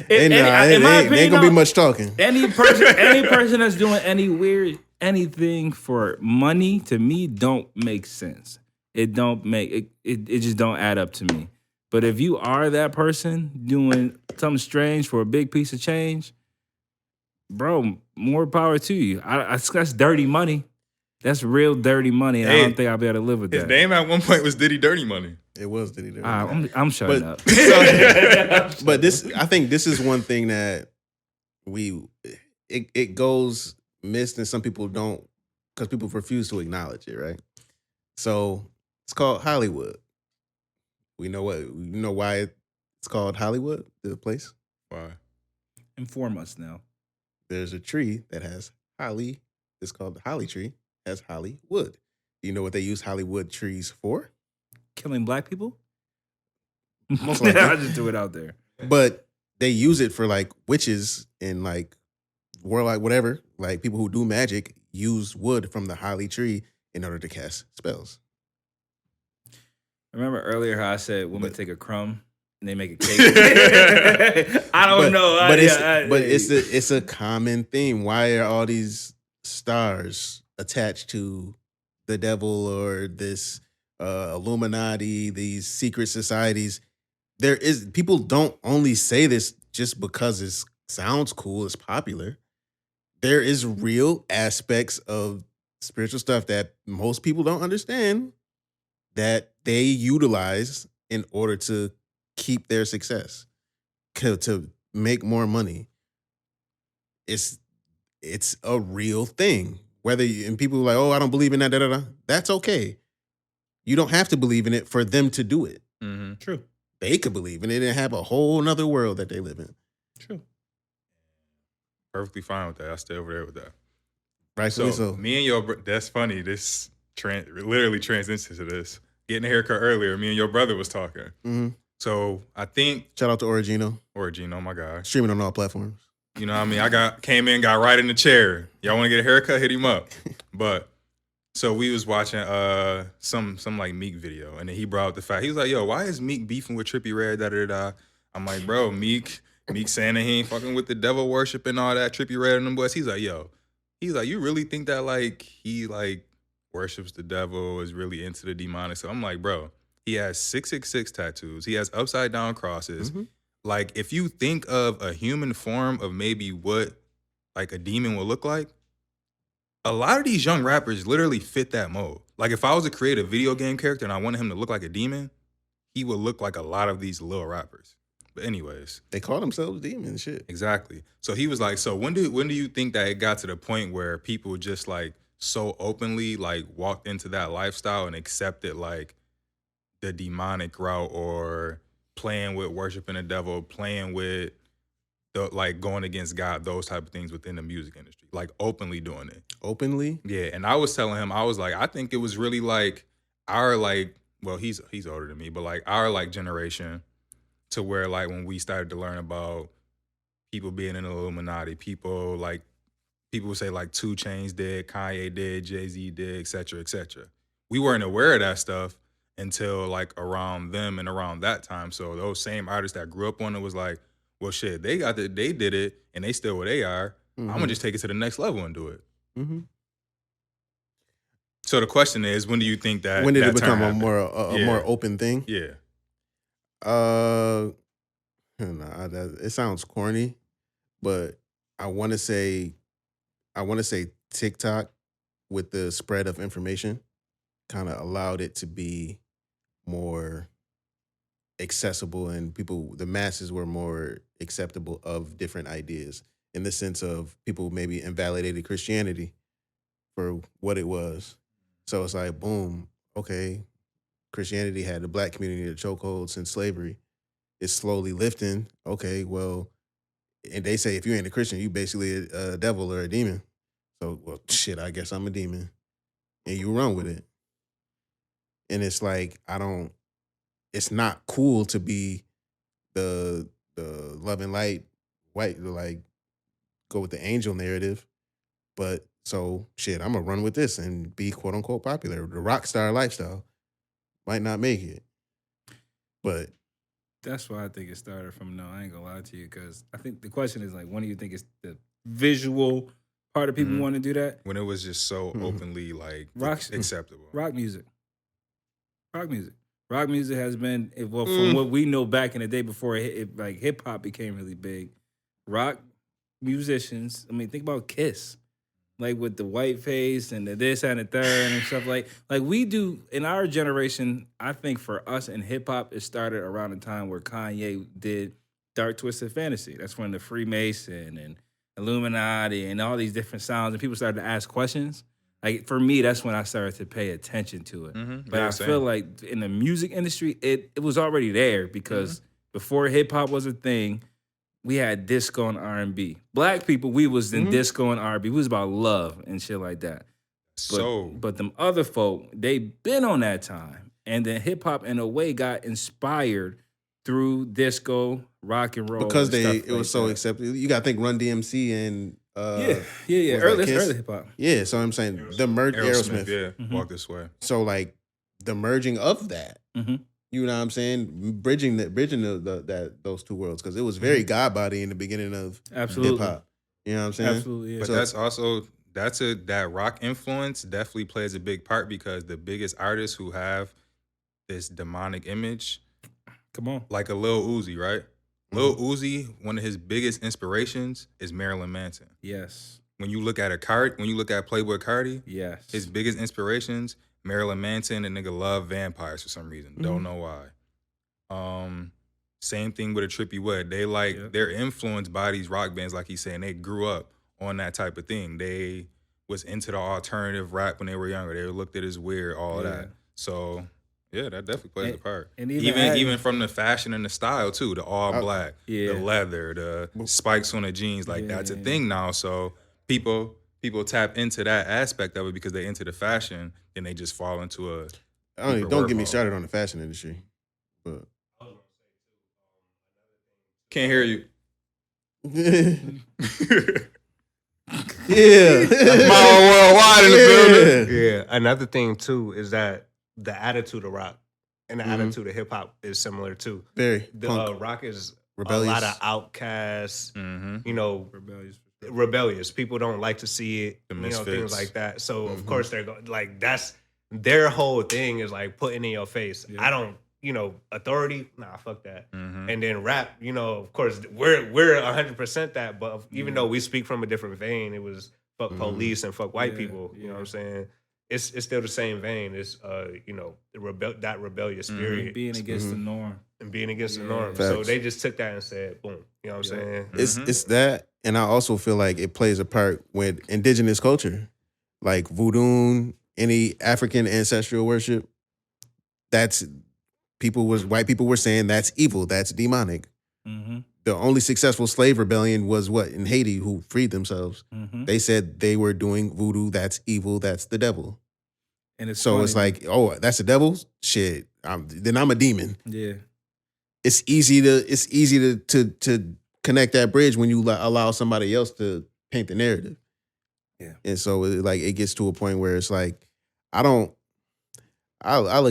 ain't going to be much talking. Any person that's doing anything for money, to me, don't make sense. It just don't add up to me. But if you are that person doing something strange for a big piece of change, bro, more power to you. That's dirty money. That's real dirty money, and I don't think I'll be able to live with that. His name at one point was Diddy Dirty Money. It was Diddy Dirty Money. I'm shutting up. But I think this is one thing that it goes missed, and some people don't, because people refuse to acknowledge it, right? So it's called Hollywood. We know why it's called Hollywood, the place? Why? Inform us now. There's a tree that has holly. It's called the holly tree. Has Hollywood. Do you know what they use Hollywood trees for? Killing black people? Most likely. I just threw it out there. But they use it for like witches and like warlock, whatever. Like people who do magic use wood from the holly tree in order to cast spells. Remember earlier how I said women take a crumb and they make a cake? I don't know. It's a common theme. Why are all these stars attached to the devil or this Illuminati, these secret societies? People don't only say this just because it sounds cool, it's popular. There is real aspects of spiritual stuff that most people don't understand that they utilize in order to keep their success, to make more money. It's a real thing. And people are like, oh, I don't believe in that, That's okay. You don't have to believe in it for them to do it. Mm-hmm. True. They could believe in it and have a whole nother world that they live in. True. Perfectly fine with that. I stay over there with that. Rightfully so. Me and your that's funny. This literally transcends to this. Getting a haircut earlier, me and your brother was talking. Mm-hmm. So I think shout out to Origino, my guy. Streaming on all platforms. You know what I mean? I came in, got right in the chair. Y'all want to get a haircut? Hit him up. But so we was watching some like Meek video, and then he brought up the fact, he was like, yo, why is Meek beefing with Trippie Redd? Da. I'm like, bro, Meek saying that he ain't fucking with the devil worship and all that, Trippie Redd and them boys. He's like, you really think that like he like worships the devil, is really into the demonic? So I'm like, bro, he has 666 tattoos. He has upside down crosses. Mm-hmm. Like, if you think of a human form of maybe what like a demon will look like, a lot of these young rappers literally fit that mold. Like if I was to create a video game character and I wanted him to look like a demon, he would look like a lot of these little rappers. But anyways, They call themselves demons, shit. exactly. So he was like, so when do you think that it got to the point where people just like so openly like walked into that lifestyle and accepted like the demonic route or playing with worshiping the devil, playing with the like going against God, those type of things within the music industry, like openly doing it. Openly? Yeah, and I was telling him, I was like, I think it was really like our like, well, he's older than me, but like our like generation, to where like when we started to learn about people being in the Illuminati, people would say like 2 Chainz did, Kanye did, Jay-Z did, et cetera, et cetera. We weren't aware of that stuff until like around them and around that time. So those same artists that grew up on it was like, well, shit, they did it and they still where they are. I'm gonna just take it to the next level and do it. Mm-hmm. So the question is, when do you think that? When did that it become turn a more Yeah. more open thing? Yeah. It sounds corny, but I want to say TikTok with the spread of information kind of allowed it to be more accessible, and the masses were more acceptable of different ideas, in the sense of people maybe invalidated Christianity for what it was. So it's like, boom, okay, Christianity had the black community in a chokehold since slavery. It's slowly lifting. Okay, well, and they say if you ain't a Christian, you basically a devil or a demon. So, well, shit, I guess I'm a demon. And you run with it. And it's like, it's not cool to be the love and light, white, like go with the angel narrative. But so shit, I'm gonna run with this and be quote unquote popular. The rock star lifestyle might not make it. But That's why I think it started from. No, I ain't gonna lie to you, because I think the question is like, when do you think it's the visual part of people want to do that? When it was just so openly like Rock- acceptable. Rock music. Rock music has been, well, from what we know back in the day before like hip hop became really big. Rock musicians. I mean, think about Kiss, like with the white face and the this and the third and stuff like we do in our generation. I think for us in hip hop, it started around the time where Kanye did Dark Twisted Fantasy. That's when the Freemason and Illuminati and all these different sounds, and people started to ask questions. Like for me, that's when I started to pay attention to it. But Yeah, I same. feel like in the music industry, it was already there, because before hip hop was a thing, we had disco and R&B. Black people, we was in disco and R&B. We was about love and shit like that. But them other folk, they been on that time. And then hip hop in a way got inspired through disco, rock and roll. because and stuff it was like so that. accepted, you gotta think Run DMC and Yeah. was that Early Kiss? hip hop. Yeah, so I'm saying the merge Aerosmith. yeah, Walk This Way. So like the merging of that, Mhm. you know what I'm saying? Bridging those two worlds, because it was very God body in the beginning of Absolutely. hip hop. You know what I'm saying? Absolutely. Yeah. But that's also that rock influence definitely plays a big part, because the biggest artists who have this demonic image, Come on. like a Lil Uzi, right? Lil Uzi, one of his biggest inspirations is Marilyn Manson. Yes. When you look at Playboy Cardi, Yes. his biggest inspirations, Marilyn Manson, and nigga love vampires for some reason. Don't know why. Same thing with a Trippie Wood. They they're influenced by these rock bands, like he's saying. They grew up on that type of thing. They was into the alternative rap when they were younger. They were looked at as weird, all of that. So yeah, that definitely plays a part. and even from the fashion and the style too, the all black, the leather, the spikes on the jeans, like that's a thing now. So people tap into that aspect of it because they into the fashion, then they just fall into a. Don't get me started on the fashion industry, but Can't hear you. Yeah. Mile worldwide in the building. Yeah. Another thing too is that the attitude of rock and the attitude of hip hop is similar too. Very The punk. rock is Rebellious. a lot of outcasts. You know, rebellious. People don't like to see it. The You know, things misfits. like that. So of course they're like that's their whole thing is like putting in your face. I don't. You know, authority, nah, fuck that. And then rap, you know, of course, we're 100% that, but even though we speak from a different vein, it was fuck police and fuck white Yeah, people. You know yeah. what I'm saying? It's still the same vein. It's you know, that rebellious spirit Being against the norm. and being against the norm. Facts. So they just took that and said, boom. You know what I'm saying? It's that, and I also feel like it plays a part with indigenous culture, like voodoo, any African ancestral worship. That's white people were saying that's evil, that's demonic. Mm-hmm. The only successful slave rebellion was what in Haiti, who freed themselves. Mm-hmm. They said they were doing voodoo, that's evil, that's the devil. And it's So funny, it's like, oh, that's the devil? Shit, then I'm a demon. yeah. It's easy to connect that bridge when you allow somebody else to paint the narrative. Yeah. And so it gets to a point where it's like, I look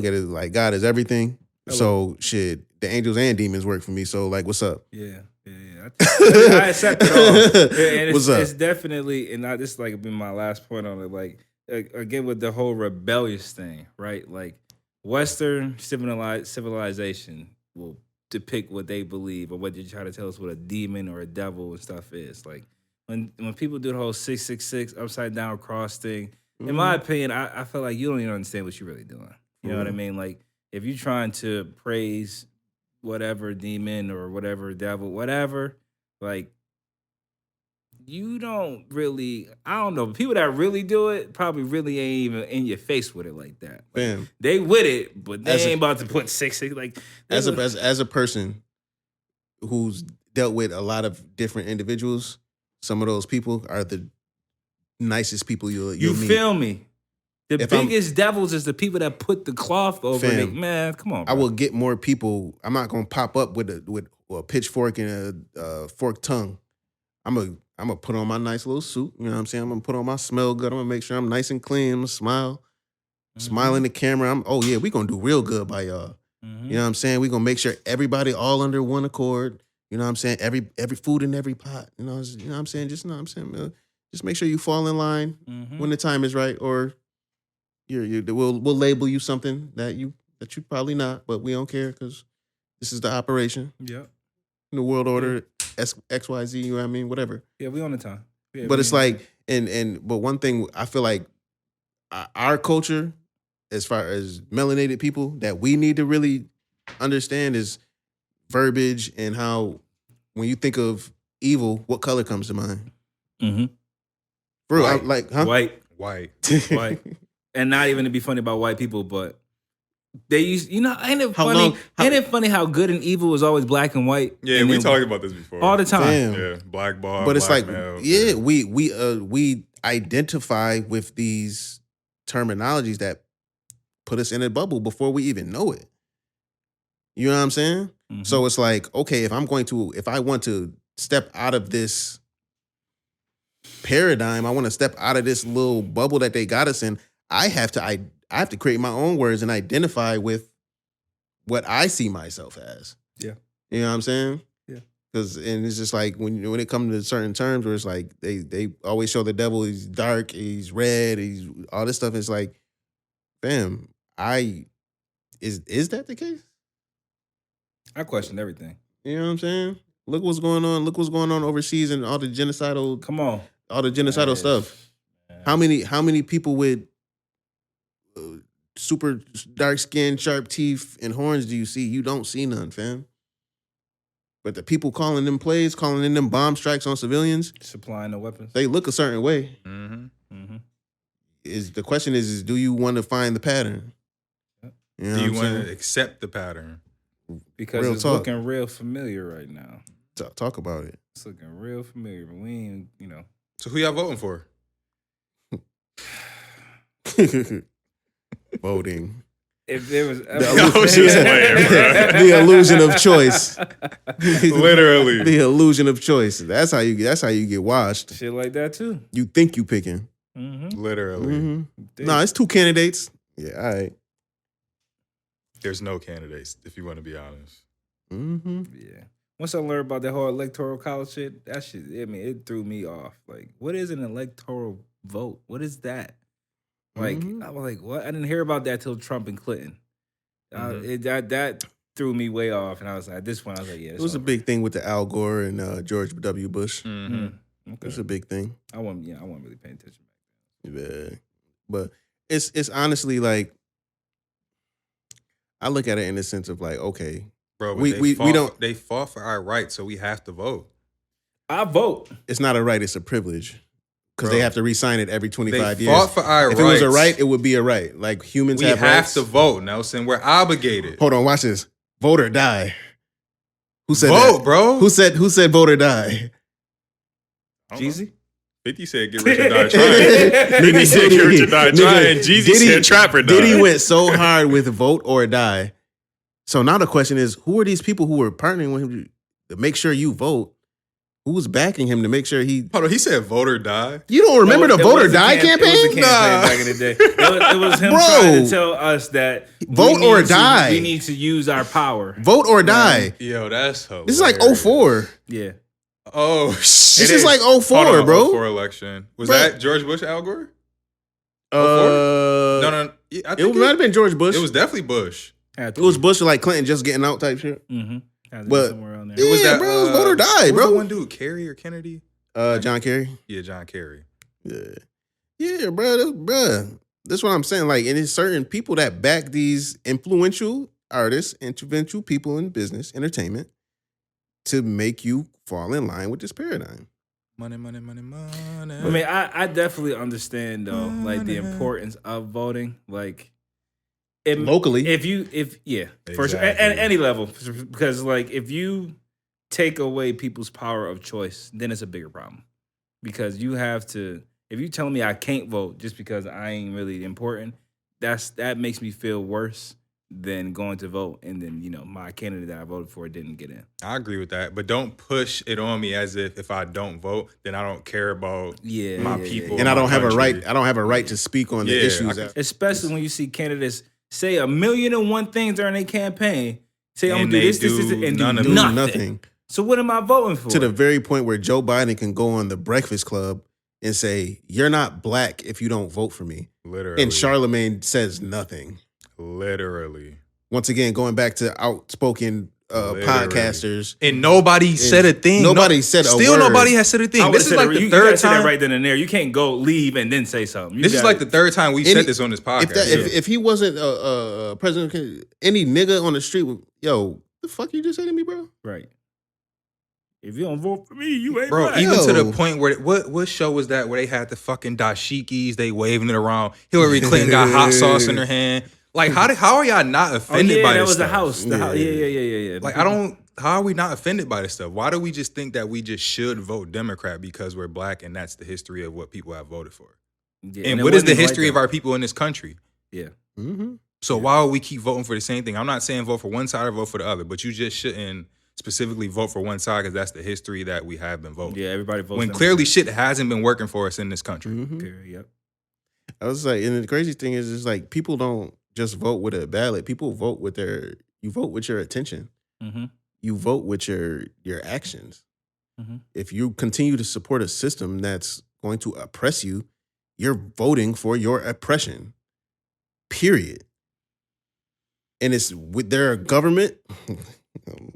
at it like God is everything. So shit, the angels and demons work for me. So like, what's up? Yeah. I accept it all. Yeah, and What's up? It's definitely, and this like been my last point on it. Like again with the whole rebellious thing, right? Like Western civilization will depict what they believe or what they try to tell us what a demon or a devil and stuff is. Like when people do the whole 666 upside down cross thing, in my opinion, I feel like you don't even understand what you're really doing. You know what I mean? Like if you're trying to praise whatever demon or whatever devil, whatever, like you don't really, I don't know, people that really do it probably really ain't even in your face with it like that. Like, Bam. they with it, but they ain't about to put 666 like As a person who's dealt with a lot of different individuals, some of those people are the nicest people you'll you meet. feel me? The If I'm- biggest devils is the people that put the cloth over it. Fam, Man, come on, I bro. will get more people. I'm not gonna pop up with a pitchfork and a forked tongue. I'm gonna put on my nice little suit. You know what I'm saying? I'm gonna put on my smell good. I'm gonna make sure I'm nice and clean. I'm gonna smile in the camera. We gonna do real good by y'all. You know what I'm saying? We gonna make sure everybody all under one accord. You know what I'm saying? Every food in every pot. You know what I'm saying? Just make sure you fall in line when the time is right, or we'll label you something that you probably not, but we don't care because this is the operation. Yeah. The world order, XYZ, you know what I mean? Whatever. Yeah, we on the time. Yeah, But it's like, but one thing I feel like our culture, as far as melanated people, that we need to really understand is verbiage and how when you think of evil, what color comes to mind? Bro, White. I'm like, huh? White. White. And not even to be funny about white people, but they use, ain't it How funny? long- Ain't it funny how good and evil is always black and white? Yeah, And we then talked about this before. all the time. Damn. Yeah, black bar, But it's black like, male. yeah, we identify with these terminologies that put us in a bubble before we even know it. You know what I'm saying? So it's like, okay, if I want to step out of this paradigm, I want to step out of this little bubble that they got us in, I have to create my own words and identify with what I see myself as. Yeah. You know what I'm saying? Yeah. And it's just like when it comes to certain terms where it's like they always show the devil, he's dark, he's red, he's all this stuff. It's like, fam, is that the case? I question everything. You know what I'm saying? Look what's going on. Look what's going on overseas and all the genocidal Come on. stuff. How many people with super dark skin, sharp teeth, and horns do you see? You don't see none, fam. But the people calling them plays, calling in them bomb strikes on civilians, Supplying the weapons. they look a certain way. The question is do you want to find the pattern? You know Do you what I'm want to saying? accept the pattern? Because Real it's talk. looking real familiar right now. Talk about it. It's looking real familiar, but we ain't, So who y'all voting for? Voting. If there was The illusion of choice. Literally. The illusion of choice. That's how you get washed. shit like that too. You think you picking. Literally. No, it's two candidates. Yeah, all right. There's no candidates, if you want to be honest. Yeah. Once I learned about that whole electoral college shit, that shit, it threw me off. Like, what is an electoral vote? What is that? Like, I was like, what? I didn't hear about that till Trump and Clinton. That threw me way off. And I was like, at this point, I was like, yeah. It was a big thing with the Al Gore and George W. Bush. It's a big thing. I wasn't really paying attention. Yeah. But it's honestly like, I look at it in the sense of like, okay, Bro, but we don't. They fought for our rights, so we have to vote. I vote. It's not a right; it's a privilege because Bro, they have to re-sign it every 25 They years. fought for our if rights. it was a right, it would be a right. Like humans We have have rights. to vote, Nelson. We're obligated. Hold on, watch this. Vote or die. Who said Vote, that? bro. Who said vote or die? Jeezy? 50 said get rich or die trying. 50 said get rich or die trying. Jeezy said trap or die. Diddy went so hard with vote or die. So now the question is, who are these people who were partnering with him to make sure you vote? Who's backing him to make sure he... Hold on, he said vote or die? You don't remember the vote or die campaign? It was a campaign back in the day. It was him trying to tell us that vote or die. We need to use our power. Vote or die. Yo, that's hilarious. This is like 04. Yeah. Oh, shit. This is like 04, Hold on, bro. 04 election. Was Bro. that George Bush, Al Gore? No. No. Yeah, I It think might have been George Bush. It was definitely Bush. It was Bush or like Clinton just getting out type shit. Mm-hmm. But Somewhere around there. yeah, Was that, bro, it was vote or die, what was bro. the one dude, Kerry or Kennedy? John Kerry. Yeah, John Kerry. Yeah, bro. That's what I'm saying. Like, and it's certain people that back these influential artists, influential people in business, entertainment, to make you fall in line with this paradigm. Money. I mean, I definitely understand though, like the importance of voting, like Locally. for sure, Exactly. at any level, because like if you take away people's power of choice, then it's a bigger problem, because you have to. If you telling me I can't vote just because I ain't really important, that makes me feel worse than going to vote and then my candidate that I voted for didn't get in. I agree with that, but don't push it on me as if I don't vote, then I don't care about my people. And I don't have a country. right. I don't have a right to speak on the issues. Especially when you see candidates say 1,000,001 things during their campaign. Say I'm And gonna do they this, do and none do of it. nothing. So what am I voting for? To the very point where Joe Biden can go on the Breakfast Club and say, "You're not black if you don't vote for me." Literally. And Charlemagne says nothing. Literally. Once again, going back to outspoken podcasters. And nobody said a thing. Nobody said a Still word. nobody has said a thing. This is like the you third gotta say that time. right then and there. You can't go leave and then say something. This is like the third time we said this on this If, podcast. if he wasn't president, any nigga on the street would, yo, the fuck you just say to me, bro? Right. If you don't vote for me, you ain't Bro, black. even to Yo. the point where what show was that where they had the fucking dashikis, they waving it around. Hillary Clinton got hot sauce in her hand. Like how are y'all not offended by that this was stuff? the house. The house. Yeah. Like how are we not offended by this stuff? Why do we just think that we just should vote Democrat because we're black and that's the history of what people have voted for? Yeah, and it what is wasn't the even history like of our people in this country? Yeah. Mm-hmm. So why would we keep voting for the same thing? I'm not saying vote for one side or vote for the other, but you just shouldn't specifically vote for one side because that's the history that we have been voting. Yeah, everybody votes. When Democrat. clearly shit hasn't been working for us in this country. Period, Yep. I was like, and the crazy thing is like people don't just vote with a ballot. People vote with you vote with your attention. Mm-hmm. You vote with your actions. Mm-hmm. If you continue to support a system that's going to oppress you, you're voting for your oppression. Period. And it's with their government.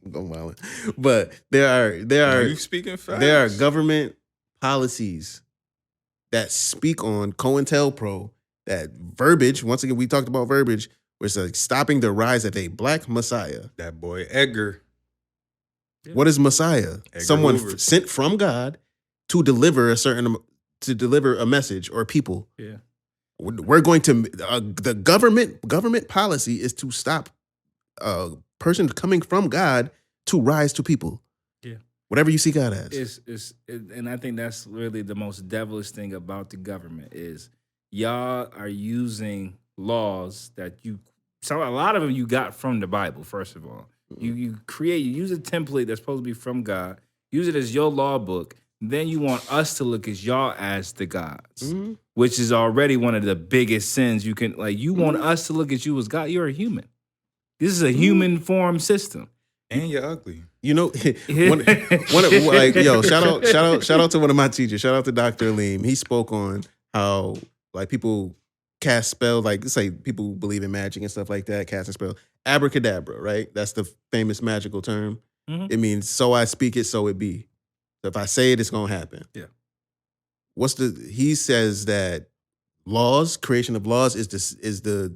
Don't violent, but there are you speaking facts? there are government policies that speak on COINTELPRO, that verbiage. Once again, we talked about verbiage, which is like stopping the rise of a black messiah. That boy Edgar. What is messiah? Edgar Someone Hoover. sent from God to deliver a message or people. Yeah. We're going to the government policy is to stop a person coming from God to rise to people. Yeah. Whatever you see God as. And I think that's really the most devilish thing about the government is y'all are using laws that a lot of them you got from the Bible, first of all. You use a template that's supposed to be from God, use it as your law book, then you want us to look at y'all as the gods, which is already one of the biggest sins you can, like, you want us to look at you as God. You're a human. This is a human form system. And you're ugly. You know, shout out to one of my teachers. Shout out to Dr. Aleem. He spoke on how like people cast spells, like say people believe in magic and stuff like that, casting spells. Abracadabra, right? That's the famous magical term. Mhm. It means so I speak it, so it be. So if I say it, it's gonna happen. Yeah. he says that creation of laws is the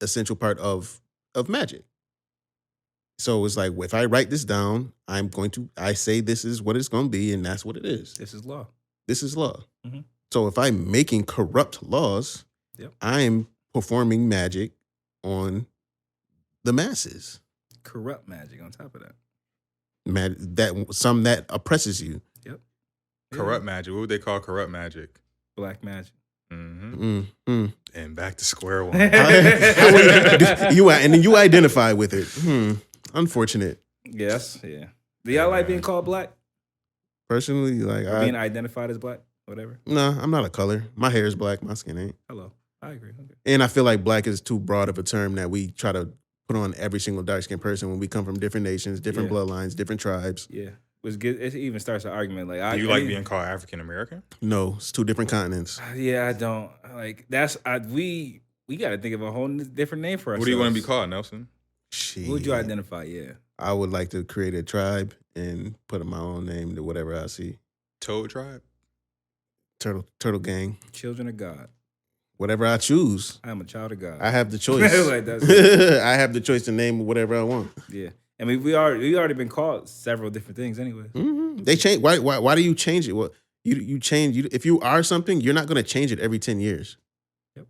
essential part of magic. So it's like, if I write this down, I say this is what it's going to be, and that's what it is. This is law. This is law. Mhm. So if I'm making corrupt laws, Yep. I'm performing magic on the masses. Corrupt magic on top of that. That oppresses you. Yep. Corrupt magic. What would they call corrupt magic? Black magic. Mm-hmm. And back to square one. You identify with it. Unfortunate. Yes. Yeah. Do y'all like being called black? Personally, like Being identified as black? Whatever. No, I'm not a color. My hair is black. My skin ain't. Hello. I agree. Okay. And I feel like black is too broad of a term that we try to put on every single dark-skinned person when we come from different nations, different bloodlines, different tribes. Yeah. It even starts an argument. Like, Do you like being called African American? No, it's two different continents. Yeah, I don't. Like, we got to think of a whole different name for ourselves. What do you want to be called, Nelson? Who would you identify? Yeah. I would like to create a tribe and put my own name to whatever I see. Toad tribe? Turtle gang. Children of God. Whatever I choose. I am a child of God. I have the choice. Like, that's it. I have the choice to name whatever I want. Yeah. I mean, we already been called several different things anyway. Mm-hmm. They change. Why do you change it? Well, you change. If you are something, you're not going to change it every 10 years. Yep.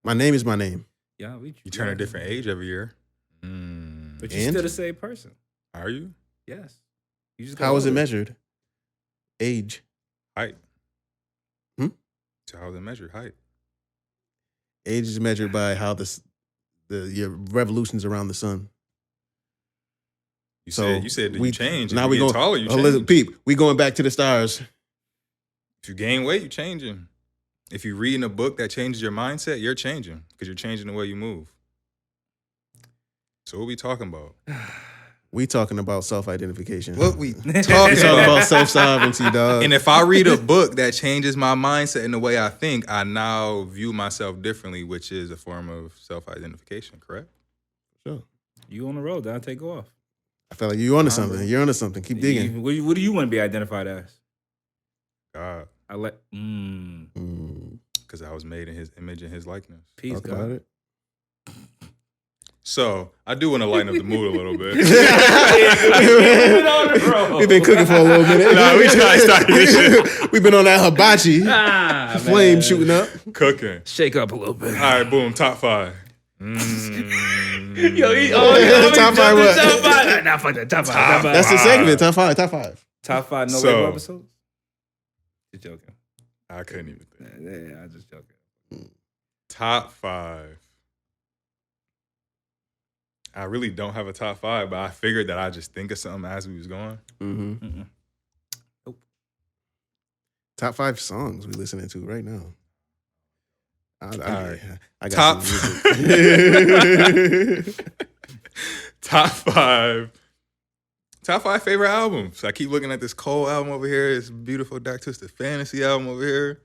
My name is my name. Yeah. You turn a different age every year. But you're still the same person. Are you? Yes. You just How is it measured? Age. Height. So how is it measured? Height. Age is measured by how your revolutions around the sun. You said that you change. Now If we you go get taller, you change. Listen, peep. We going back to the stars. If you gain weight, you changing. If you're reading a book that changes your mindset, you're changing because you're changing the way you move. So what we talking about? We talking about self-identification. What we We talking talking about? about self-sovereignty, dog. And if I read a book that changes my mindset and the way I think, I now view myself differently, which is a form of self-identification, correct? Sure. You on the road, Dante, go off. I feel like you're onto something. You're onto something. Keep digging. What do you want to be identified as? God. Because I was made in his image and his likeness. Peace, Talk God. about it. So I do want to lighten up the mood a little bit. We've been cooking for a little minute. Nah, we tried to start this shit. We've been on that hibachi. Flame shooting up. Cooking. Shake up a little bit. All right, boom. Top 5. Top five what? Nah, fuck that. Top five. That's the segment. Top five. Top five. Top 5 no So- label episodes? Just joking. I couldn't even think. Yeah, I'm just joking. Top 5. I really don't have a top 5, but I figured that I just think of something as we was going. Mm-hmm. Top 5 songs we listening to right now. I got Top some music. Top 5 favorite albums. I keep looking at this Cole album over here. This beautiful Dark Twisted Fantasy album over here.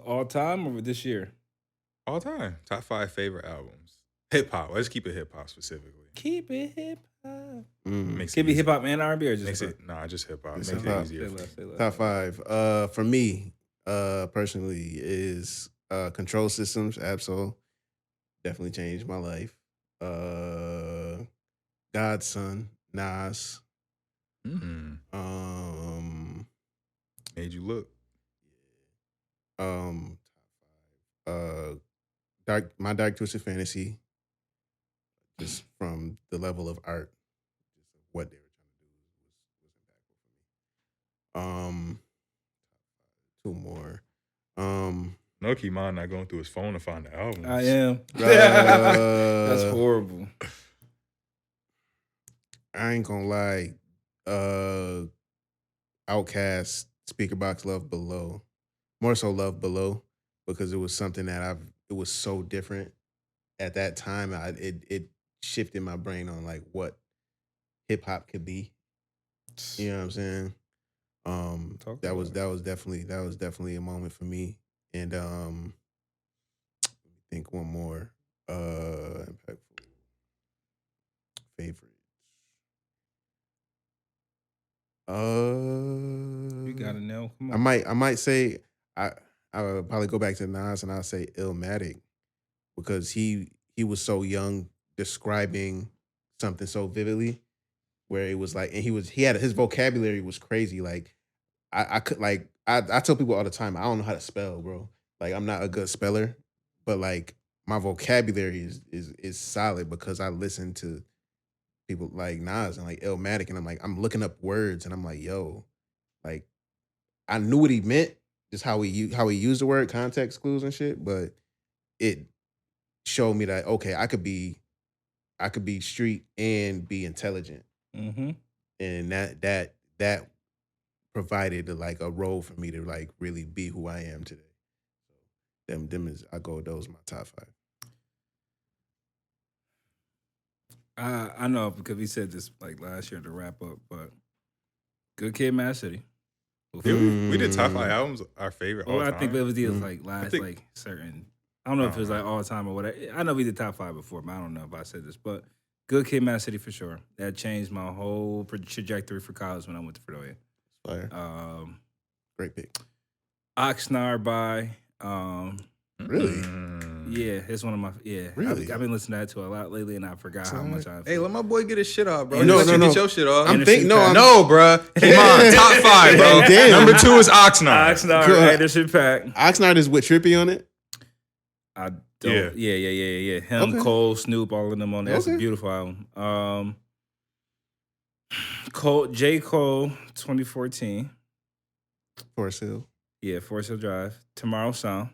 All time or this year? All time. Top 5 favorite albums. Hip hop. Let's keep it hip hop specifically. Keep it hip hop. Makes Can it be easy. hip hop and R&B or just Makes hip hop? it nah, just hip hop. Just Makes hip-hop. it easier. Say For less, say less. Top 5. For me, personally, is Control Systems, Absol. Definitely changed my life. Godson, Nas. Mm. Made you look. My Dark Twisted Fantasy, just from the level of art, just what they were trying to do was impactful for me. 2 more. No, Kiman not going through his phone to find the albums. I am. That's horrible. I ain't gonna lie. Outcast, Speaker Box, Love Below. More so Love Below, because it was something that it was so different at that time. It shifted my brain on like what hip hop could be. You know what I'm saying? That was definitely a moment for me. And let me think one more impactful favorite. You gotta know. Come on. I might say I would probably go back to Nas and I'll say Illmatic because he was so young describing something so vividly where it was like, and he had his vocabulary was crazy. Like I could like I tell people all the time I don't know how to spell, bro. Like I'm not a good speller, but like my vocabulary is solid because I listen to people like Nas and like Illmatic, and I'm looking up words and I'm like, yo, like I knew what he meant, just how he used the word, context clues and shit, but it showed me that okay, I could be street and be intelligent, and that provided like a role for me to like really be who I am today. So them is I go with those my top 5. I know because we said this like last year to wrap up, but Good Kid, Mad City. We did top 5 albums, our favorite. Well, all I time. think it was like last like certain. I don't know if it was like all time or whatever. I know we did top 5 before, but I don't know if I said this. But Good Kid, Mad City for sure. That changed my whole trajectory for college when I went to Fredonia. Fire. Great pick. Oxnard by. Really? Yeah, it's one of my Really? I've been listening to that to a lot lately, and I forgot how much I. Hey, let my boy get his shit off, bro. No, Get your shit off. I'm thinking No, bro. Kiman, top 5, bro. Damn. Number 2 is Oxnard. Oxnard, Cool. Anderson .Paak. Oxnard is with Trippy on it. I don't. Yeah. Him, Okay. Cole, Snoop, all of them on there. That's a Okay. beautiful album. J. Cole, 2014. Forest Hill. Yeah, Forest Hill Drive. Tomorrow Sound.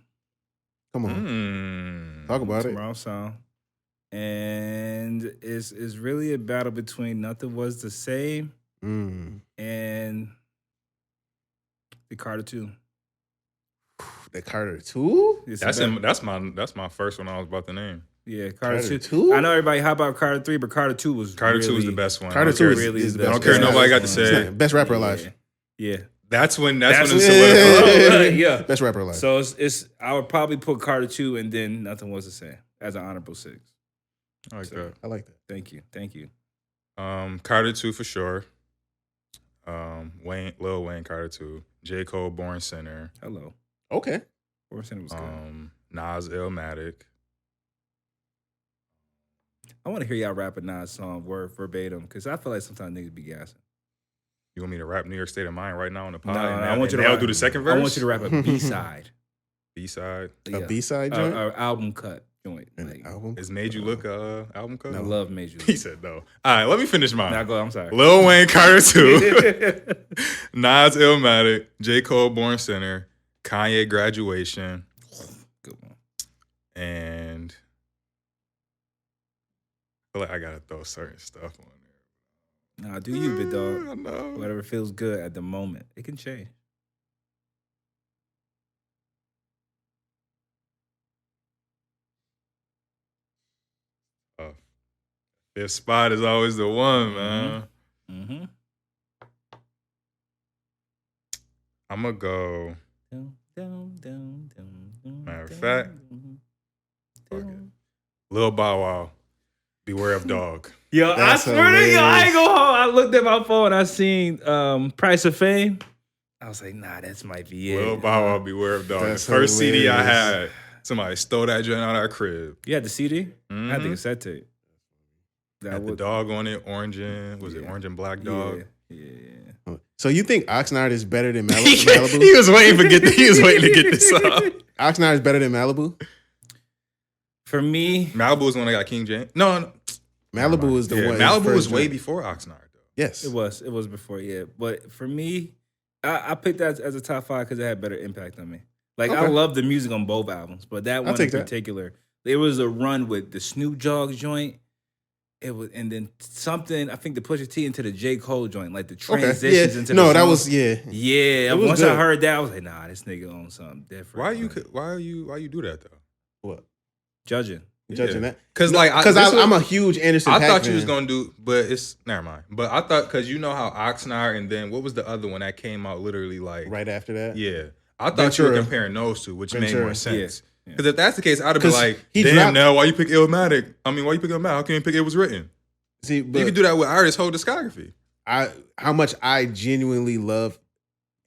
Come on. Talk about it. Tomorrow Sound. And it's really a battle between Nothing Was the Same and the Carter 2. The Carter 2? It's That's a battle. that's my first one I was about to name. Yeah, Carter Carter 2. 2? I know everybody hop about Carter 3, but Carter 2 was Carter 2 is really- the best one. Carter I don't 2 care- is, really is the the best. best. I don't care nobody got to It's say. not- Best rapper alive. Yeah. That's when it Yeah. solidified. Yeah. Best rapper alive. So it's I would probably put Carter 2 and then Nothing Was the Same as an honorable 6. I like that. I like that. Thank you. Carter 2 for sure. Lil Wayne, Carter 2. J. Cole, Born Sinner. Hello. Okay. Forcing was good. Nas, Illmatic. I want to hear y'all rap a Nas song word verbatim because I feel like sometimes niggas be gassing. You want me to rap New York State of Mind right now on the pod? No, and I want you to now rap, do the second verse. I want you to rap a B-side. B-side. A B-side joint? Album cut joint. An Like, album? Is Made You Look album cover? I love Major He League. said no. All right, let me finish mine. Now go, I'm sorry. Lil Wayne, Carter 2. Nas, Illmatic. J. Cole, Born Sinner. Kanye, Graduation. Good one. And I feel like I gotta throw certain stuff on there. Nah, do you, big dog. I know. Whatever feels good at the moment. It can change. Fifth spot is always the one, man. Mm-hmm. I'm gonna go. Matter of fact, fuck it. Lil Bow Wow, Beware of Dog. Yo, That's I swear to you, I ain't hilarious. go home. I looked at my phone. I seen Price of Fame. I was like, nah, that might be it. Lil Bow Wow, Beware of Dog. That's The first CD I hilarious. had, somebody stole that joint out of our crib. You had the CD? I had the Mhm. cassette tape. Had the dog on it, orange and was it Yeah. orange and black dog? Yeah. So you think Oxnard is better than he Malibu? was waiting to get this up. Oxnard is better than Malibu? For me, Malibu is when I got King James. No. Malibu is the Yeah, one. Malibu first was way joint. before Oxnard though. Yes. it was before, yeah. But for me, I picked that as a top 5 because it had better impact on me. Like I Okay. love the music on both albums, but that one in take that. particular, there was a run with the Snoop Dogg joint. It was, and then something. I think the Pusha T into the J. Cole joint, like the Okay. transitions Yeah. into. No, the that song. was yeah. Yeah, It was once I good. heard that, I was like, nah, this nigga on something different. Why you Like, do that though? What? judging? Judging that? Because like Because this was- I'm a huge Anderson I Paak thought you was fan. gonna do, but it's never mind. But I thought because you know how Oxnard and then what was the other one that came out literally like right after that. Yeah, I thought you were Ventura. comparing those two, which made Ventura. more sense. Yeah. Because if that's the case, I'd have been 'Cause like, he damn, dropped- now why you pick Illmatic? I mean, why you pick Illmatic? How can you pick It Was Written? See, but You could do that with artists' whole discography. how much I genuinely love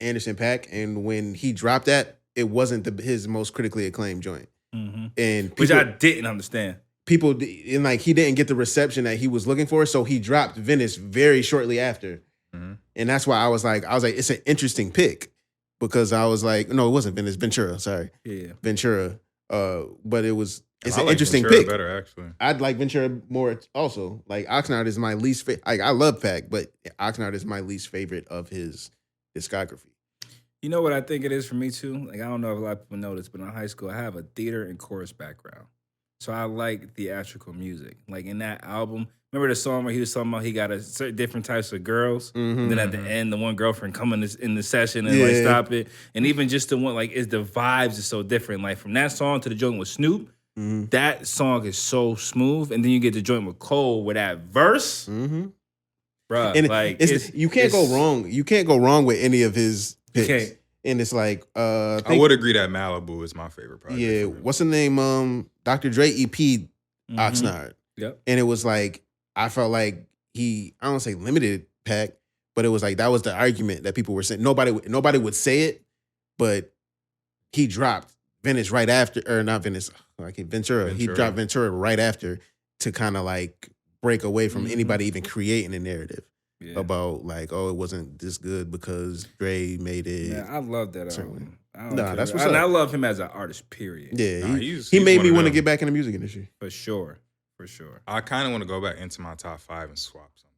Anderson Paak, and when he dropped that, it wasn't his most critically acclaimed joint. And Which I didn't understand. People and like he didn't get the reception that he was looking for, so he dropped Venice very shortly after. And that's why I was like, it's an interesting pick because I was like, no, it wasn't Venice, Ventura. Sorry, Ventura. But it's an like interesting Ventura pick. Better actually. I'd like Ventura more also. Like Oxnard is my least favorite. Like I love Pac, but Oxnard is my least favorite of his discography. You know what I think it is for me too? Like I don't know if a lot of people know this, but in high school I have a theater and chorus background. So I like theatrical music. Like in that album, remember the song where he was talking about he got certain different types of girls? And then at the end, the one girlfriend come in the session and like stop it. And even just the one, like the vibes is so different. Like from that song to the joint with Snoop, that song is so smooth. And then you get the joint with Cole with that verse. Bruh, And like you can't go wrong. You can't go wrong with any of his picks. And it's like I would agree that Malibu is my favorite project. Yeah, what's the name? Dr. Dre EP Oxnard. Yep. And it was like I felt like I don't say limited Pac, but it was like that was the argument that people were saying. Nobody would say it, but he dropped Venice right after, or not Venice, like Ventura. He dropped Ventura right after to kind of like break away from anybody even creating a narrative. About like, oh, it wasn't this good because Dre made it. Yeah, I love that album. That's what's up. I love him as an artist, period. Yeah, he's he made one me of want to them. get back in the music industry. For sure. I kind of want to go back into my top 5 and swap something.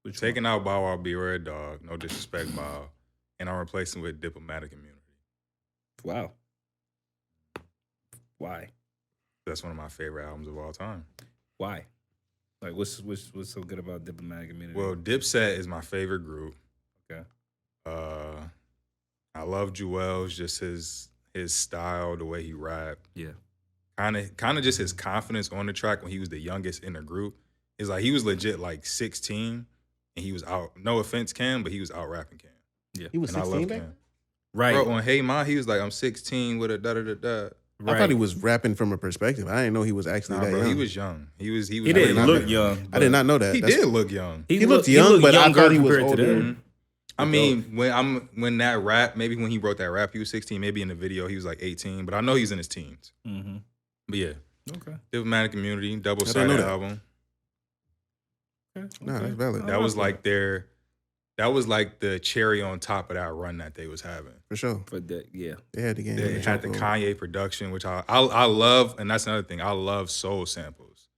Which Taking out Bow Wow, Be Red Dog, no disrespect, Bow, and I'm replacing with Diplomatic Immunity. Wow. Why? That's one of my favorite albums of all time. Why? Like, what's so good about Diplomatic Immunity? Well, Dipset is my favorite group. Okay. I love Jewel's, just his style, the way he rapped. Yeah. Kind of just his confidence on the track when he was the youngest in the group. It's like he was legit like 16 and he was out. No offense, Cam, but he was out rapping Cam. Yeah. He was And I 16 love back? Cam. Right. Bro, on Hey Ma, he was like, I'm 16 with a da-da-da-da. Right. I thought he was rapping from a perspective. I didn't know he was actually that Bro, young. he was young. He He didn't look young. I did not know that. He did look young. He looked young, but I thought he was compared to older. them. I mean, when that rap, maybe when he wrote that rap, he was 16. Maybe in the video, he was like 18. But I know he's in his teens. Mm-hmm. But yeah, Okay. Diplomatic Immunity, know double-sided that. album. No, that's valid. That was like the cherry on top of that run that they was having. For sure. For that, yeah. They had the game. They had the Kanye production, which I love, and that's another thing. I love soul samples.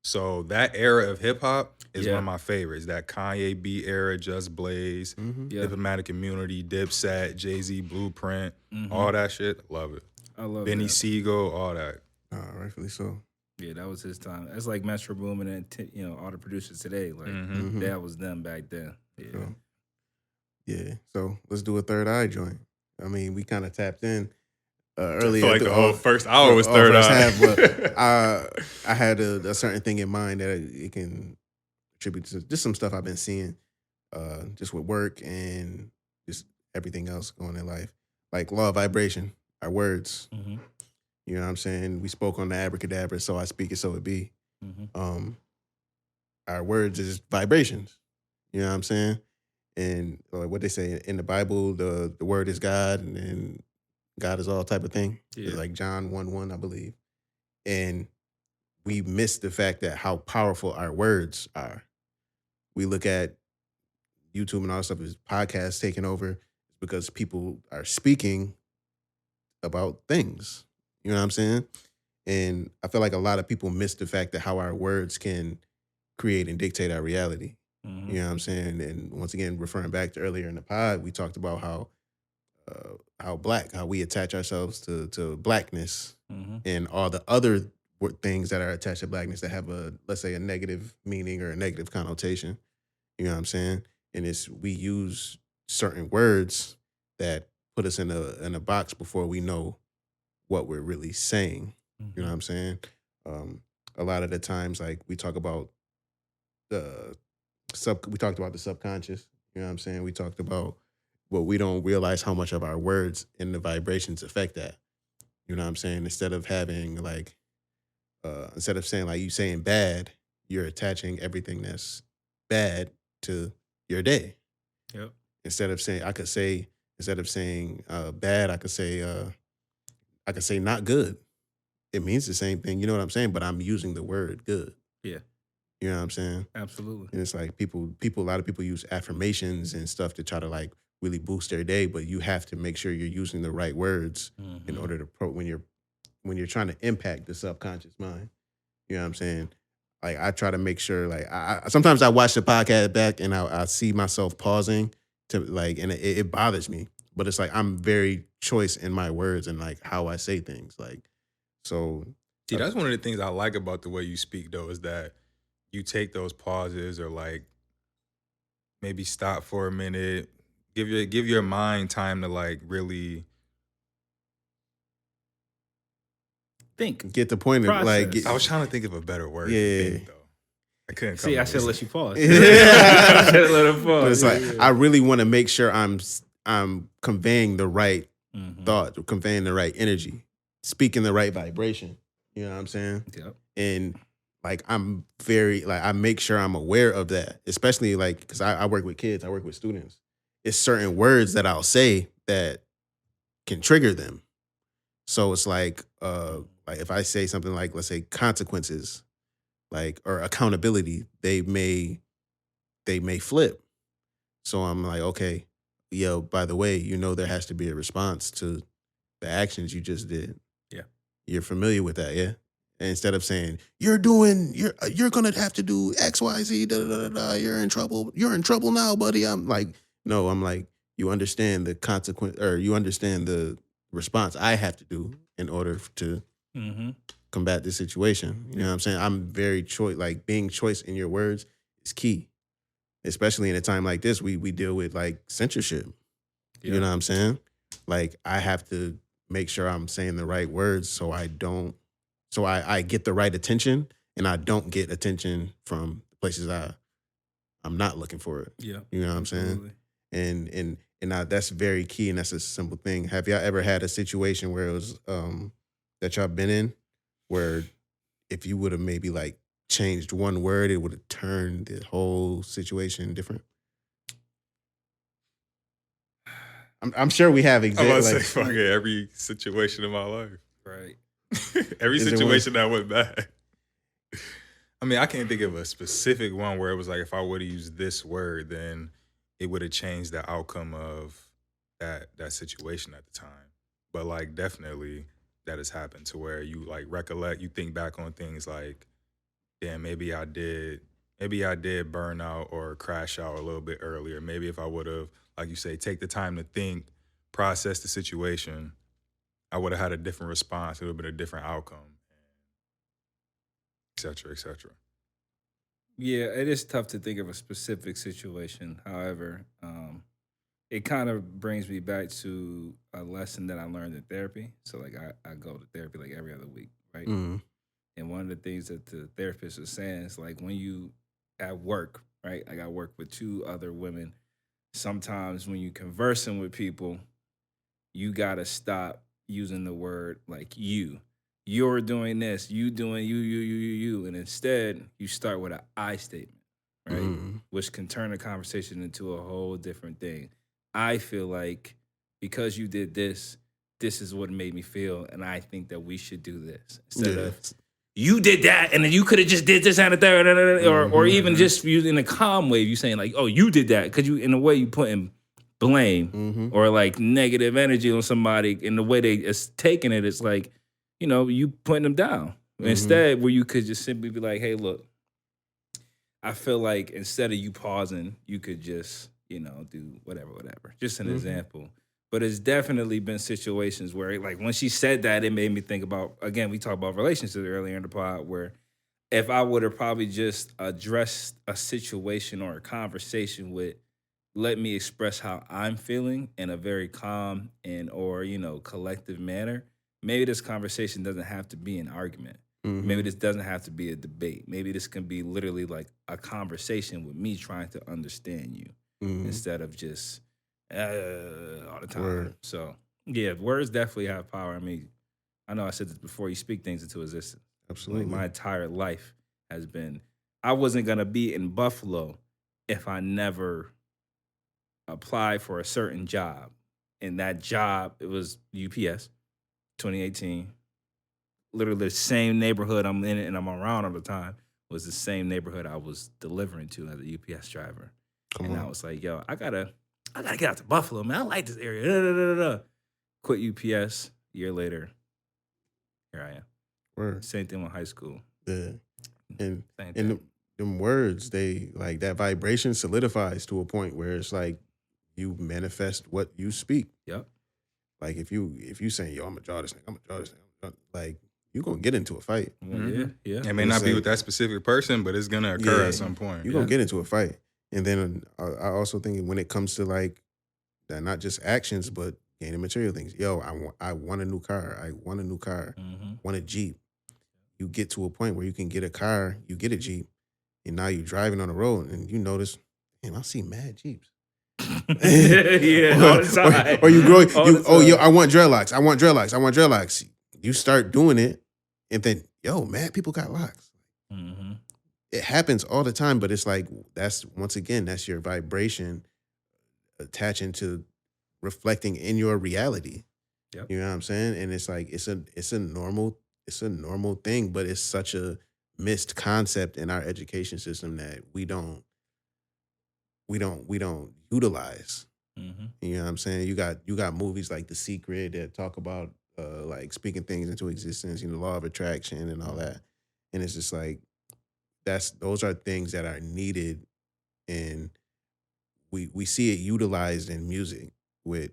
So that era of hip hop is one of my favorites. That Kanye beat era, Just Blaze, Diplomatic Immunity, Dipset, Jay-Z Blueprint, all that shit. Love it. I love Benny that. Siegel, all that. Rightfully so. Yeah, that was his time. That's like Metro Boomin and all the producers today. Like that was them back then. Yeah. So, yeah. So let's do a third eye joint. I mean, we kind of tapped in earlier. Like the whole first hour was third first eye. half, but I had a certain thing in mind that it can attribute to just some stuff I've been seeing, just with work and just everything else going in life. Like law of vibration, our words. Mm-hmm. You know what I'm saying? We spoke on the abracadabra, so I speak it, so it be. Mm-hmm. Our words is vibrations. You know what I'm saying? And what they say in the Bible, the word is God, and then God is all type of thing. Yeah. It's like John 1:1, I believe. And we miss the fact that how powerful our words are. We look at YouTube and all that stuff as podcasts taking over because people are speaking about things. You know what I'm saying? And I feel like a lot of people miss the fact that how our words can create and dictate our reality. Mm-hmm. You know what I'm saying? And once again, referring back to earlier in the pod, we talked about how we attach ourselves to blackness and all the other things that are attached to blackness that have let's say a negative meaning or a negative connotation. You know what I'm saying? And we use certain words that put us in a box before we know what we're really saying. You know what I'm saying? A lot of the times, like we talk about we talked about the subconscious. You know what I'm saying? We talked about what we don't realize how much of our words and the vibrations affect that. You know what I'm saying? Instead of having like, instead of saying like you saying bad, you're attaching everything that's bad to your day. Yep. Instead of saying, I could say Instead of saying bad, I could say not good. It means the same thing. You know what I'm saying? But I'm using the word good. Yeah, You know what I'm saying? absolutely. And it's like a lot of people use affirmations and stuff to try to like really boost their day, but you have to make sure you're using the right words in order to when you're trying to impact the subconscious mind. You know what I'm saying? Like I try to make sure like I sometimes I watch the podcast back and I see myself pausing to like and it bothers me. But it's like I'm very choice in my words and like how I say things. Like so See, that's one of the things I like about the way you speak, though, is that you take those pauses or like maybe stop for a minute, give your mind time to like really Think. get the point of like Process. I was trying to think of a better word. Yeah. To think, though. I couldn't. See, I should let you pause. I Yeah. should have let him pause. But it's like I really want to make sure I'm conveying the right thought, conveying the right energy, speaking the right vibration. You know what I'm saying? Yep. And like I'm very like I make sure I'm aware of that, especially like because I work with kids, I work with students. It's certain words that I'll say that can trigger them. So it's like if I say something like, let's say consequences, like or accountability, they may flip. So I'm like, okay, yo, by the way, there has to be a response to the actions you just did. Yeah. You're familiar with that, yeah? And instead of saying, you're gonna have to do X, Y, Z, da, da, da, da, you're in trouble now, buddy. I'm like, you understand the consequence or you understand the response I have to do in order to combat this situation. You know what I'm saying? I'm very being choice in your words is key. Especially in a time like this, we deal with like censorship. Yeah. You know what I'm saying? Like I have to make sure I'm saying the right words so I get the right attention and I don't get attention from places I'm not looking for it. Yeah. You know what I'm saying? And that's very key and that's a simple thing. Have y'all ever had a situation where it was that y'all been in where if you would have maybe like changed one word, it would have turned the whole situation different? I'm sure we have I'm about to examples. say, fuck it, every situation in my life. Right. Every Is there situation that went bad. I mean, I can't think of a specific one where it was like, if I would have used this word, then it would have changed the outcome of that situation at the time. But like, definitely that has happened to where you like recollect, you think back on things like, damn, maybe I did burn out or crash out a little bit earlier. Maybe if I would have, like you say, take the time to think, process the situation, I would have had a different response. It would have been a different outcome, et cetera, et cetera. Yeah, it is tough to think of a specific situation. However, it kind of brings me back to a lesson that I learned in therapy. So like I go to therapy like every other week, right? Mm-hmm. And one of the things that the therapist was saying is like when you at work, right? Like I work with 2 other women. Sometimes when you conversing with people, you gotta stop using the word like you. You're doing this, you doing you. And instead you start with an I statement, right? Which can turn the conversation into a whole different thing. I feel like because you did this, this is what made me feel, and I think that we should do this. Instead of you did that, and then you could have just did this and a third, or even just using a calm way, you saying like, "Oh, you did that," because you, in a way, you putting blame or like negative energy on somebody. In the way they is taking it, it's like, you putting them down. Instead, where you could just simply be like, "Hey, look, I feel like instead of you pausing, you could just, do whatever." Just an example. But it's definitely been situations where, like, when she said that, it made me think about, again, we talked about relationships earlier in the pod, where if I would have probably just addressed a situation or a conversation with, let me express how I'm feeling in a very calm and or, collective manner, maybe this conversation doesn't have to be an argument. Maybe this doesn't have to be a debate. Maybe this can be literally like a conversation with me trying to understand you instead of just all the time. Word. So yeah, words definitely have power. I mean, I know I said this before, you speak things into existence. Absolutely. Like my entire life has been, I wasn't gonna be in Buffalo if I never applied for a certain job. And that job, it was UPS, 2018. Literally the same neighborhood I'm in and I'm around all the time was the same neighborhood I was delivering to as a UPS driver. Come on. I was like, yo, I gotta get out to Buffalo, man. I like this area. Da, da, da, da. Quit UPS. A year later, here I am. Word. Same thing with high school. Yeah. And Same and thing. them words, they like that vibration solidifies to a point where it's like you manifest what you speak. Yep. Like if you saying, yo, I'm a draw this thing, like you gonna get into a fight. Yeah. It may not be with that specific person, but it's gonna occur at some point. You're gonna get into a fight. And then I also think when it comes to like that, not just actions, but gaining material things. Yo, I want a new car. I want a new car. Want a Jeep. You get to a point where you can get a car, you get a Jeep, and now you're driving on the road and you notice, damn, I see mad Jeeps. Yeah, all the time. Or you grow, All the time. yo, I want dreadlocks. You start doing it, and then, yo, mad people got locks. Mm-hmm. It happens all the time, but it's like, that's your vibration attaching to reflecting in your reality. Yep. You know what I'm saying? And it's like, it's a normal thing, but it's such a missed concept in our education system that we don't utilize. Mm-hmm. You know what I'm saying? You got movies like The Secret that talk about like speaking things into existence, the law of attraction and all that. And it's just like those are things that are needed, and we see it utilized in music with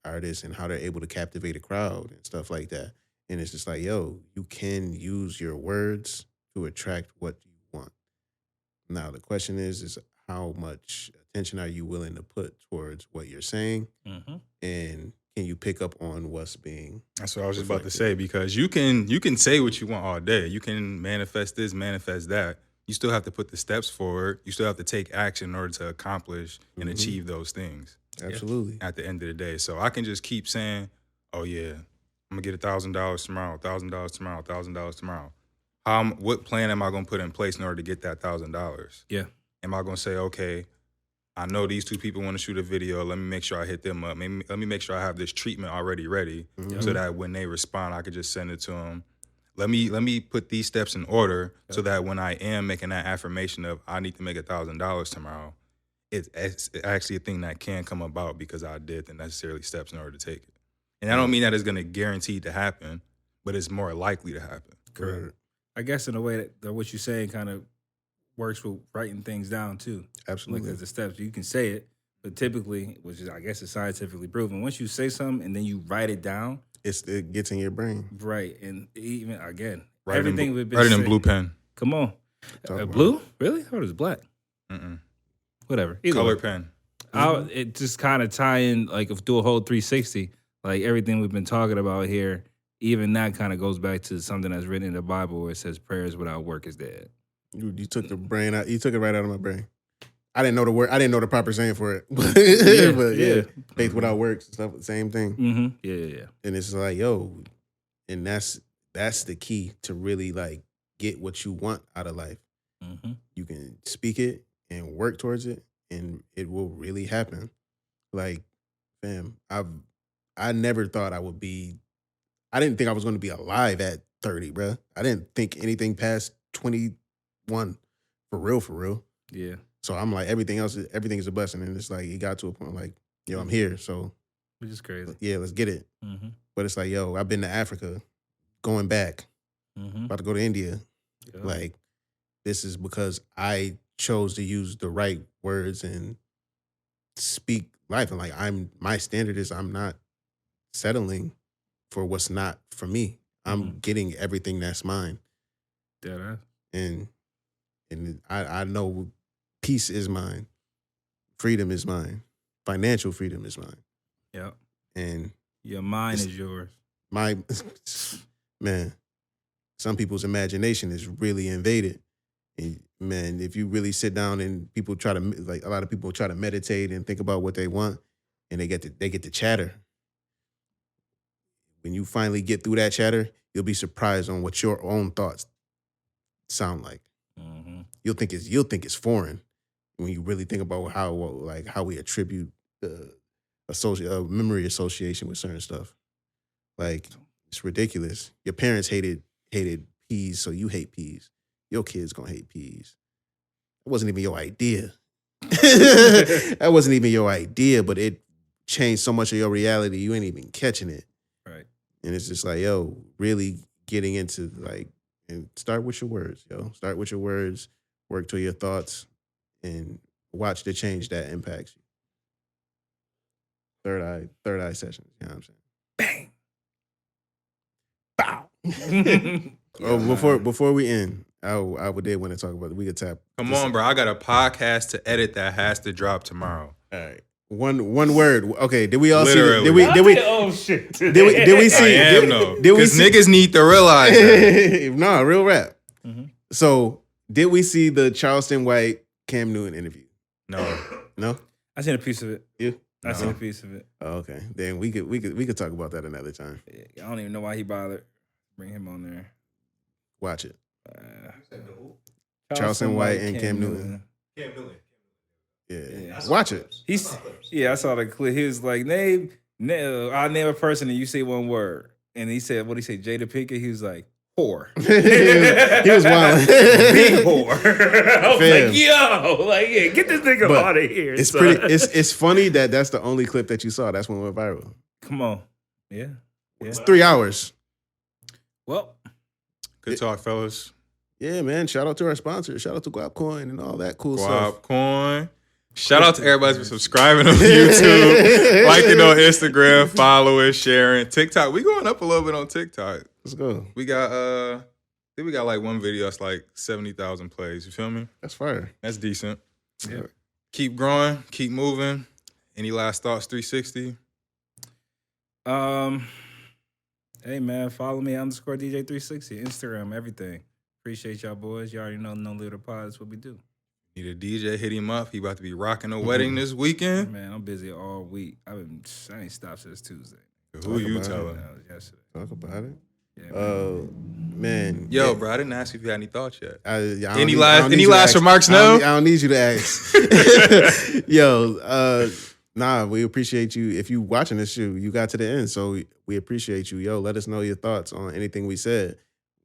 artists and how they're able to captivate a crowd and stuff like that. And it's just like, yo, you can use your words to attract what you want. Now the question is how much attention are you willing to put towards what you're saying, and can you pick up on what's being? That's what I was just about to say, because you can say what you want all day. You can manifest this, manifest that. You still have to put the steps forward. You still have to take action in order to accomplish and achieve those things. Absolutely. At the end of the day. So I can just keep saying, oh yeah, I'm gonna get $1,000 tomorrow, $1,000 tomorrow, $1,000 tomorrow. What plan am I gonna put in place in order to get that $1,000? Yeah. Am I gonna say, okay, I know these two people want to shoot a video. Let me make sure I hit them up. Let me make sure I have this treatment already ready, so that when they respond, I could just send it to them. Let me put these steps in order so that when I am making that affirmation of I need to make $1,000 tomorrow, it's actually a thing that can come about because I did the necessary steps in order to take it. And I don't mean that it's going to guarantee to happen, but it's more likely to happen. Correct. I guess in a way that what you're saying kind of works with writing things down too. Absolutely. Like as the steps, you can say it, but typically, which is I guess is scientifically proven, once you say something and then you write it down, it gets in your brain. right? And even again, Write everything we've been write it in saying- blue pen. Come on, Talk about blue? Really? I thought it was black. Mm-mm. Whatever. Either Color way. pen. It just kind of tie in, like if do a whole 360, like everything we've been talking about here. Even that kind of goes back to something that's written in the Bible where it says prayers without work is dead. You took the brain out. You took it right out of my brain. I didn't know the word. I didn't know the proper saying for it. but yeah, faith without works and stuff. Same thing. Mm-hmm. Yeah. And it's like, yo, and that's the key to really like get what you want out of life. Mm-hmm. You can speak it and work towards it, and it will really happen. Like, fam, I never thought I would be. I didn't think I was going to be alive at 30, bro. I didn't think anything past 21 for real. Yeah. So I'm like, everything is a blessing. And it's like, it got to a point like, yo, I'm here. So Which is crazy. yeah, let's get it. Mm-hmm. But it's like, yo, I've been to Africa, going back, Mm-hmm. about to go to India. Yeah. Like, this is because I chose to use the right words and speak life. And like, my standard is I'm not settling for what's not for me. I'm getting everything that's mine. Yeah. And I know peace is mine. Freedom is mine. Financial freedom is mine. Yeah. And Your mind is yours. my man, some people's imagination is really invaded. And man, if you really sit down and people try to, like, a lot of people try to meditate and think about what they want, and they get to chatter. When you finally get through that chatter, you'll be surprised on what your own thoughts sound like. Mm-hmm. You'll think it's foreign when you really think about how we attribute memory association with certain stuff. Like it's ridiculous. Your parents hated peas, so you hate peas. Your kids gonna hate peas. It wasn't even your idea. That wasn't even your idea, but it changed so much of your reality. You ain't even catching it. Right. And it's just like, yo, really getting into like, and start with your words, yo. Start with your words, work to your thoughts, and watch the change that impacts you. Third eye sessions, you know what I'm saying? Bow. Before we end, I did want to talk about it. We could tap. Come on, bro. I got a podcast to edit that has to drop tomorrow. All right. One word. Okay, did we all Literally. see? Did we? Oh shit! Did we see? I am though. Did we Because see? niggas need to realize that. No, real rap. Mm-hmm. So, did we see the Charleston White Cam Newton interview? No. I seen a piece of it. You? I seen a piece of it. Oh, okay. Then we could talk about that another time. I don't even know why he bothered. Bring him on there. Watch it. Charleston White and Cam Newton. Cam Newton. Yeah. Watch it. I saw the clip. He was like, I'll name a person and you say one word. And he said, what did he say? Jada Pinkett? He was like, whore. He was wild. Big whore. I was Fam. like, yo, yeah, get this nigga But out of here. It's son. pretty. It's funny that that's the only clip that you saw. That's when it went viral. Come on. Yeah. It's 3 hours. Well, Good talk, fellas. Yeah, man. Shout out to our sponsors. Shout out to Guapcoin and all that cool stuff. Guapcoin. Shout out to everybody for subscribing on YouTube, liking on Instagram, following, sharing. TikTok. We going up a little bit on TikTok. Let's go. We got I think we got like one video that's like 70,000 plays. You feel me? That's fire. That's decent. yeah. Keep growing, keep moving. Any last thoughts, 360? Hey man, follow me _DJ360, Instagram, everything. Appreciate y'all boys. You already know No Little Pod is what we do. Need a DJ, hit him up. He about to be rocking a wedding this weekend. Man, I'm busy all week. I ain't stopped since Tuesday. Who you about telling? That was yesterday. Talk about it. Yeah, Man. Yo, yeah. bro, I didn't ask you if you had any thoughts yet. I don't Any need- I don't last need you to last ask. remarks? I don't- No. I don't need you to ask. Yo, nah, we appreciate you. If you watching this show, you got to the end, so we appreciate you. Yo, let us know your thoughts on anything we said.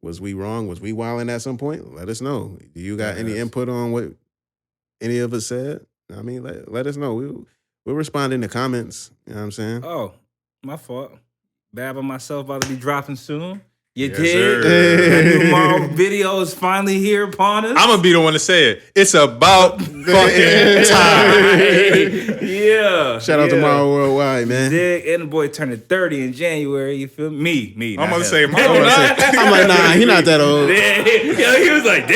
Was we wrong? Was we wilding at some point? Let us know. Do you got any input on what any of us said? I mean, let us know. We'll respond in the comments. You know what I'm saying? Oh, my fault. Bab on myself about to be dropping soon. You Yes, did. sir. That new Marvel video is finally here upon us. I'm gonna be the one to say it. It's about fucking time. Yeah. Shout out to Marvel Worldwide, man. Dig, and the boy turning 30 in January. You feel me? Me. I'm not gonna him. say, I'm like, nah, he not that old. Yeah, he was like,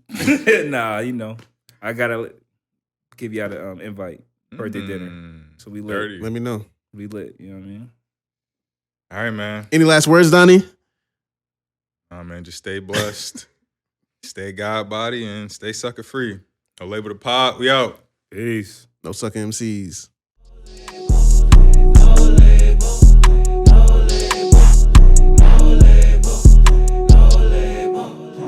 damn. Nah, you know, I gotta give y'all the invite birthday dinner. So we lit. 30. Let me know. We lit. You know what I mean? All right, man. Any last words, Donnie? Oh man, just stay blessed, stay God body, and stay sucker free. No label the pod. We out. Peace. No sucking MCs.